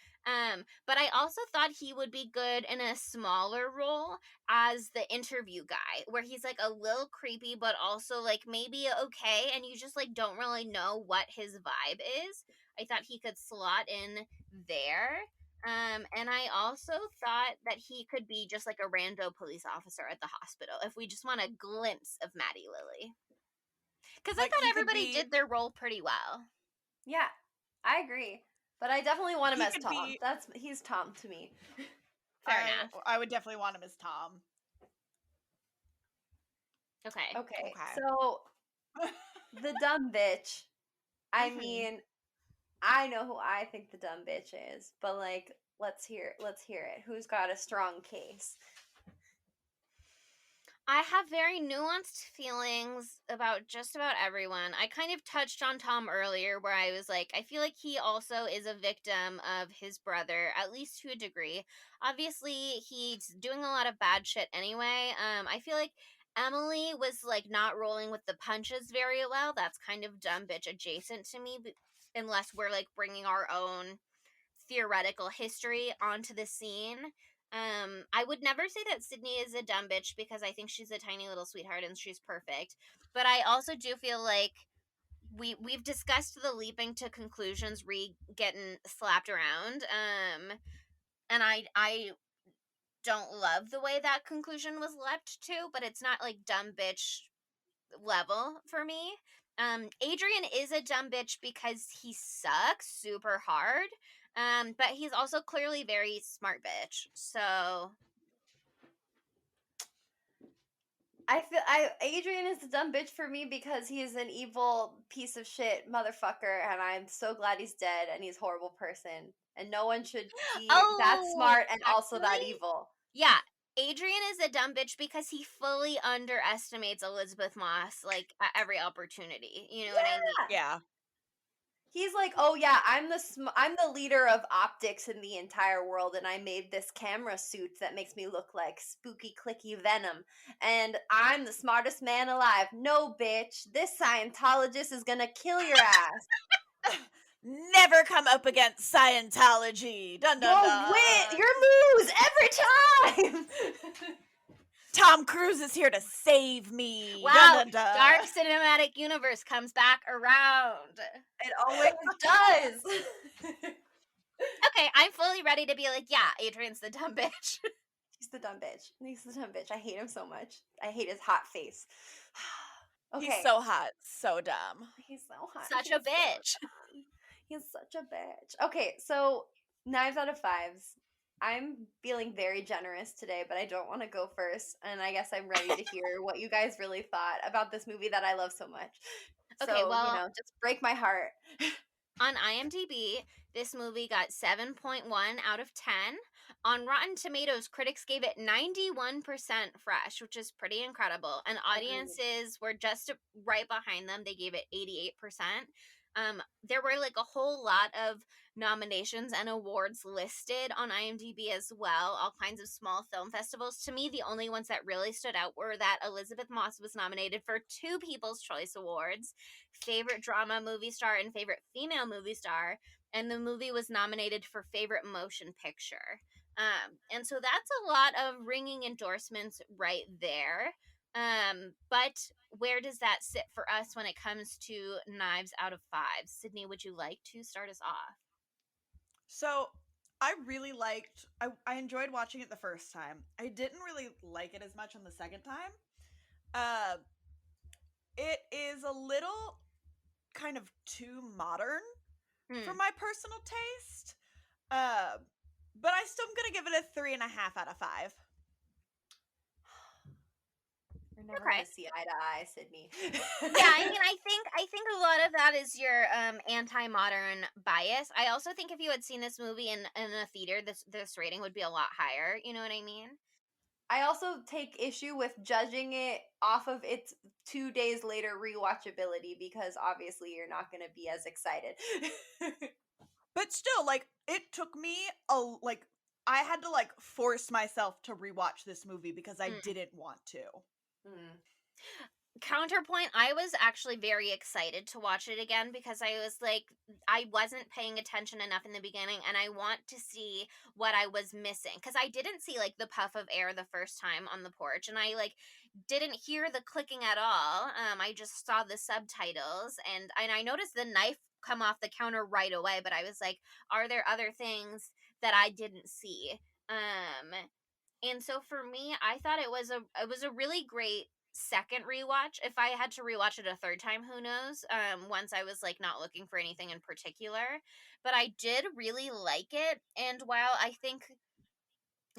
But I also thought he would be good in a smaller role as the interview guy, where he's like a little creepy, but also like maybe okay, and you just like don't really know what his vibe is. I thought he could slot in there. And I also thought that he could be just like a rando police officer at the hospital if we just want a glimpse of Maddie Lily. Because I Like, thought he could everybody be. did their role pretty well. Yeah, I agree. But I definitely want him He as could Tom. be. He's Tom to me. Fair enough. I would definitely want him as Tom. Okay. Okay, Okay. so the dumb bitch. I Mhm. mean, I know who I think the dumb bitch is, but like, let's hear it. Who's got a strong case? I have very nuanced feelings about just about everyone. I kind of touched on Tom earlier, where I was like, I feel like he also is a victim of his brother, at least to a degree. Obviously, he's doing a lot of bad shit anyway. I feel like Emily was like not rolling with the punches very well. That's kind of dumb bitch adjacent to me, unless we're like bringing our own theoretical history onto the scene. I would never say that Sydney is a dumb bitch because I think she's a tiny little sweetheart and she's perfect. But I also do feel like we've discussed the leaping to conclusions getting slapped around. And I don't love the way that conclusion was leapt to, but it's not like dumb bitch level for me. Adrian is a dumb bitch because he sucks super hard. But he's also clearly very smart bitch. So Adrian is the dumb bitch for me because he is an evil piece of shit motherfucker, and I'm so glad he's dead and he's a horrible person. And no one should be that oh, smart and also that actually, evil. yeah, Adrian is a dumb bitch because he fully underestimates Elisabeth Moss like at every opportunity. You know what I mean? Yeah. He's like, "Oh yeah, I'm the leader of optics in the entire world, and I made this camera suit that makes me look like spooky, clicky Venom, and I'm the smartest man alive." No, bitch, this Scientologist is gonna kill your ass. Never come up against Scientology. Dun dun You'll dun. win. You lose every time. Tom Cruise is here to save me. Wow, Dun dun dun. Dark Cinematic Universe comes back around. It always does. Okay, I'm fully ready to be like, yeah, Adrian's the dumb bitch. He's the dumb bitch. He's the dumb bitch. I hate him so much. I hate his hot face. Okay. He's so hot, so dumb. He's so hot. Such He's a bitch. He's such a bitch. Okay, so 9 out of 5s. I'm feeling very generous today, but I don't want to go first, and I guess I'm ready to hear what you guys really thought about this movie that I love so much. Okay, So, well, just break my heart. on IMDb, this movie got 7.1 out of 10. On Rotten Tomatoes, critics gave it 91% fresh, which is pretty incredible. And audiences were just right behind them. They gave it 88%. There were like a whole lot of nominations and awards listed on IMDb as well, all kinds of small film festivals. To me, the only ones that really stood out were that Elisabeth Moss was nominated for 2 People's Choice Awards, favorite drama movie star and favorite female movie star, and the movie was nominated for favorite motion picture. And so that's a lot of ringing endorsements right there. But where does that sit for us when it comes to Knives out of 5? Sydney, would you like to start us off? So I really liked. I enjoyed watching it the first time. I didn't really like it as much on the second time. Uh, it is a little kind of too modern for my personal taste. But I still am gonna give it a 3.5 out of 5. We're never Okay. gonna see eye to eye, Sydney. Yeah, I mean, I think a lot of that is your anti-modern bias. I also think if you had seen this movie in a theater, this rating would be a lot higher. You know what I mean? I also take issue with judging it off of its 2 days later rewatchability because obviously you're not going to be as excited. But still, like, it took me like, I had to like force myself to rewatch this movie because I didn't want to. Counterpoint, I was actually very excited to watch it again because I was like, I wasn't paying attention enough in the beginning and I want to see what I was missing because I didn't see like the puff of air the first time on the porch and I like didn't hear the clicking at all. I just saw the subtitles and I noticed the knife come off the counter right away, but I was like, are there other things that I didn't see? And so for me, I thought it was a really great second rewatch. If I had to rewatch it a third time, who knows? Once I was like not looking for anything in particular, but I did really like it. And while I think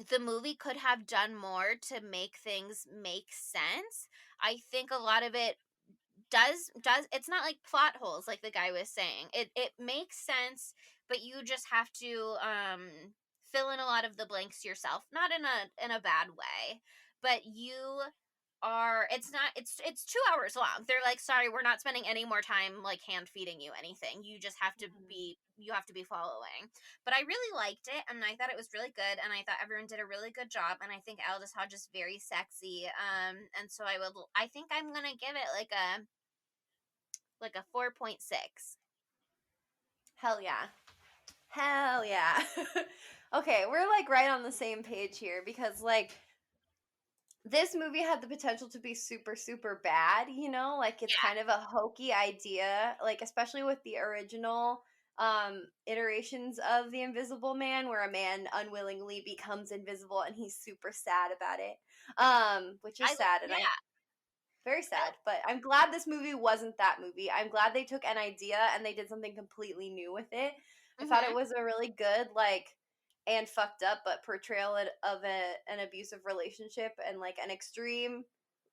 the movie could have done more to make things make sense, I think a lot of it does it's not like plot holes like the guy was saying. It makes sense, but you just have to fill in a lot of the blanks yourself, not in a bad way, but you are it's 2 hours long. They're like, sorry, we're not spending any more time like hand feeding you anything. You just have to be following. But I really liked it and I thought it was really good and I thought everyone did a really good job and I think Aldis Hodge is very sexy. And so I think I'm going to give it like a 4.6. Hell yeah. Hell yeah. Okay, we're like right on the same page here because like this movie had the potential to be super super bad, you know? Like it's kind of a hokey idea, like especially with the original iterations of the Invisible Man where a man unwillingly becomes invisible and he's super sad about it. Which is sad and very sad, but I'm glad this movie wasn't that movie. I'm glad they took an idea and they did something completely new with it. I thought it was a really good, like, and fucked up, but portrayal of an abusive relationship and, like, an extreme,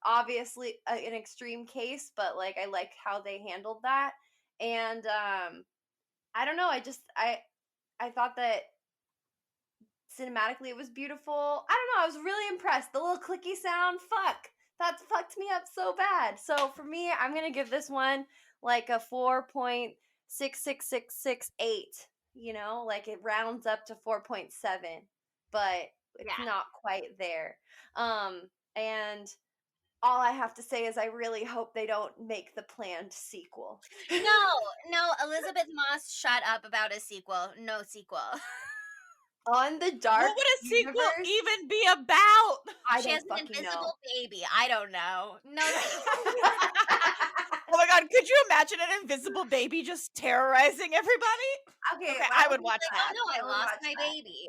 obviously, an extreme case, but, like, I liked how they handled that. And, I don't know, I thought that cinematically it was beautiful. I don't know, I was really impressed. The little clicky sound, fuck. That fucked me up so bad. So for me, I'm gonna give this one like a 4.66668. You know, like it rounds up to 4.7, but it's not quite there. And all I have to say is I really hope they don't make the planned sequel. No, Elisabeth Moss, shut up about a sequel. No sequel. On the dark What would a sequel universe, even be about? She has an invisible baby. I don't know. No. Oh my god, could you imagine an invisible baby just terrorizing everybody? Okay, I would watch like, that. Oh no, I lost my baby.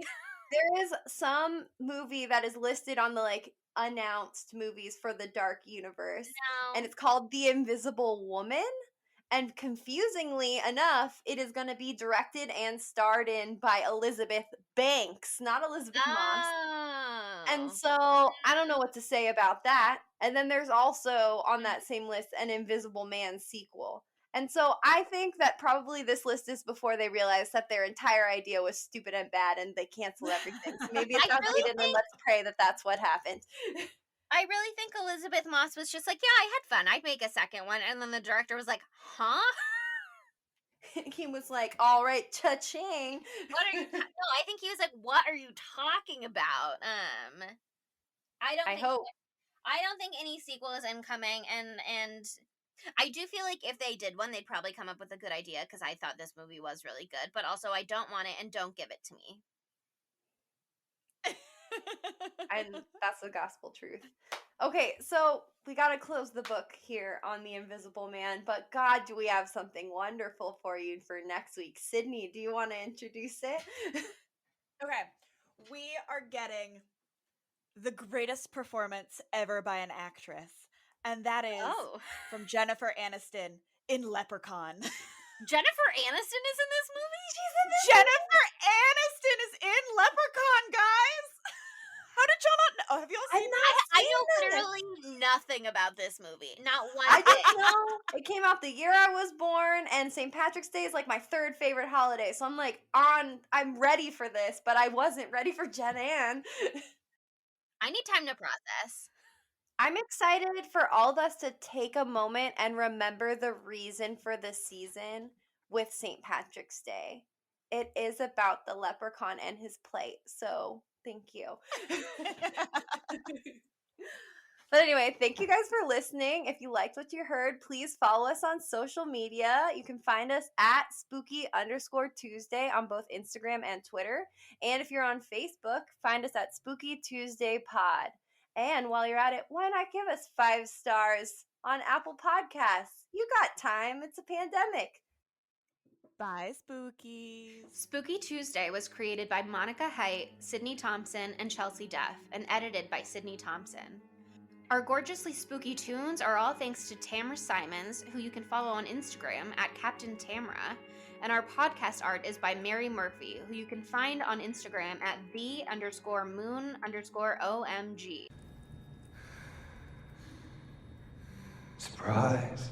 There is some movie that is listed on the like announced movies for the dark universe, and it's called The Invisible Woman. And confusingly enough, it is going to be directed and starred in by Elizabeth Banks, not Elisabeth Moss. And so I don't know what to say about that. And then there's also on that same list an Invisible Man sequel. And so I think that probably this list is before they realized that their entire idea was stupid and bad and they canceled everything. So maybe it's outdated and let's pray that that's what happened. I really think Elisabeth Moss was just like, yeah, I had fun. I'd make a second one. And then the director was like, huh? He was like, all right, cha-ching. What are you? No, I think he was like, "What are you talking about?" I don't I think hope. I don't think any sequel is incoming, and I do feel like if they did one, they'd probably come up with a good idea because I thought this movie was really good. But also, I don't want it, and don't give it to me. And that's the gospel truth. Okay, so we got to close the book here on The Invisible Man, but God, do we have something wonderful for you for next week. Sydney, do you want to introduce it? Okay, we are getting the greatest performance ever by an actress, and that is Oh, from Jennifer Aniston in Leprechaun. Jennifer Aniston is in this movie. She's in this Jennifer Aniston is in Leprechaun, guys. How did y'all not know? Have y'all I've seen not I seen know this. literally nothing about this movie. Not one I bit. just know it came out the year I was born, and St. Patrick's Day is like my third favorite holiday. So I'm like, I'm ready for this, but I wasn't ready for Jen Ann. I need time to process. I'm excited for all of us to take a moment and remember the reason for the season with St. Patrick's Day. It is about the leprechaun and his plight. So thank you. But anyway, thank you guys for listening. If you liked what you heard, please follow us on social media. You can find us at spooky_Tuesday on both Instagram and Twitter. And if you're on Facebook, find us at Spooky Tuesday Pod. And while you're at it, why not give us 5 stars on Apple Podcasts? You got time. It's a pandemic. Bye, Spookies. Spooky Tuesday was created by Monica Height, Sydney Thompson, and Chelsea Duff, and edited by Sydney Thompson. Our gorgeously spooky tunes are all thanks to Tamra Simons, who you can follow on Instagram at Captain Tamra, and our podcast art is by Mary Murphy, who you can find on Instagram at the_moon_OMG. Surprise.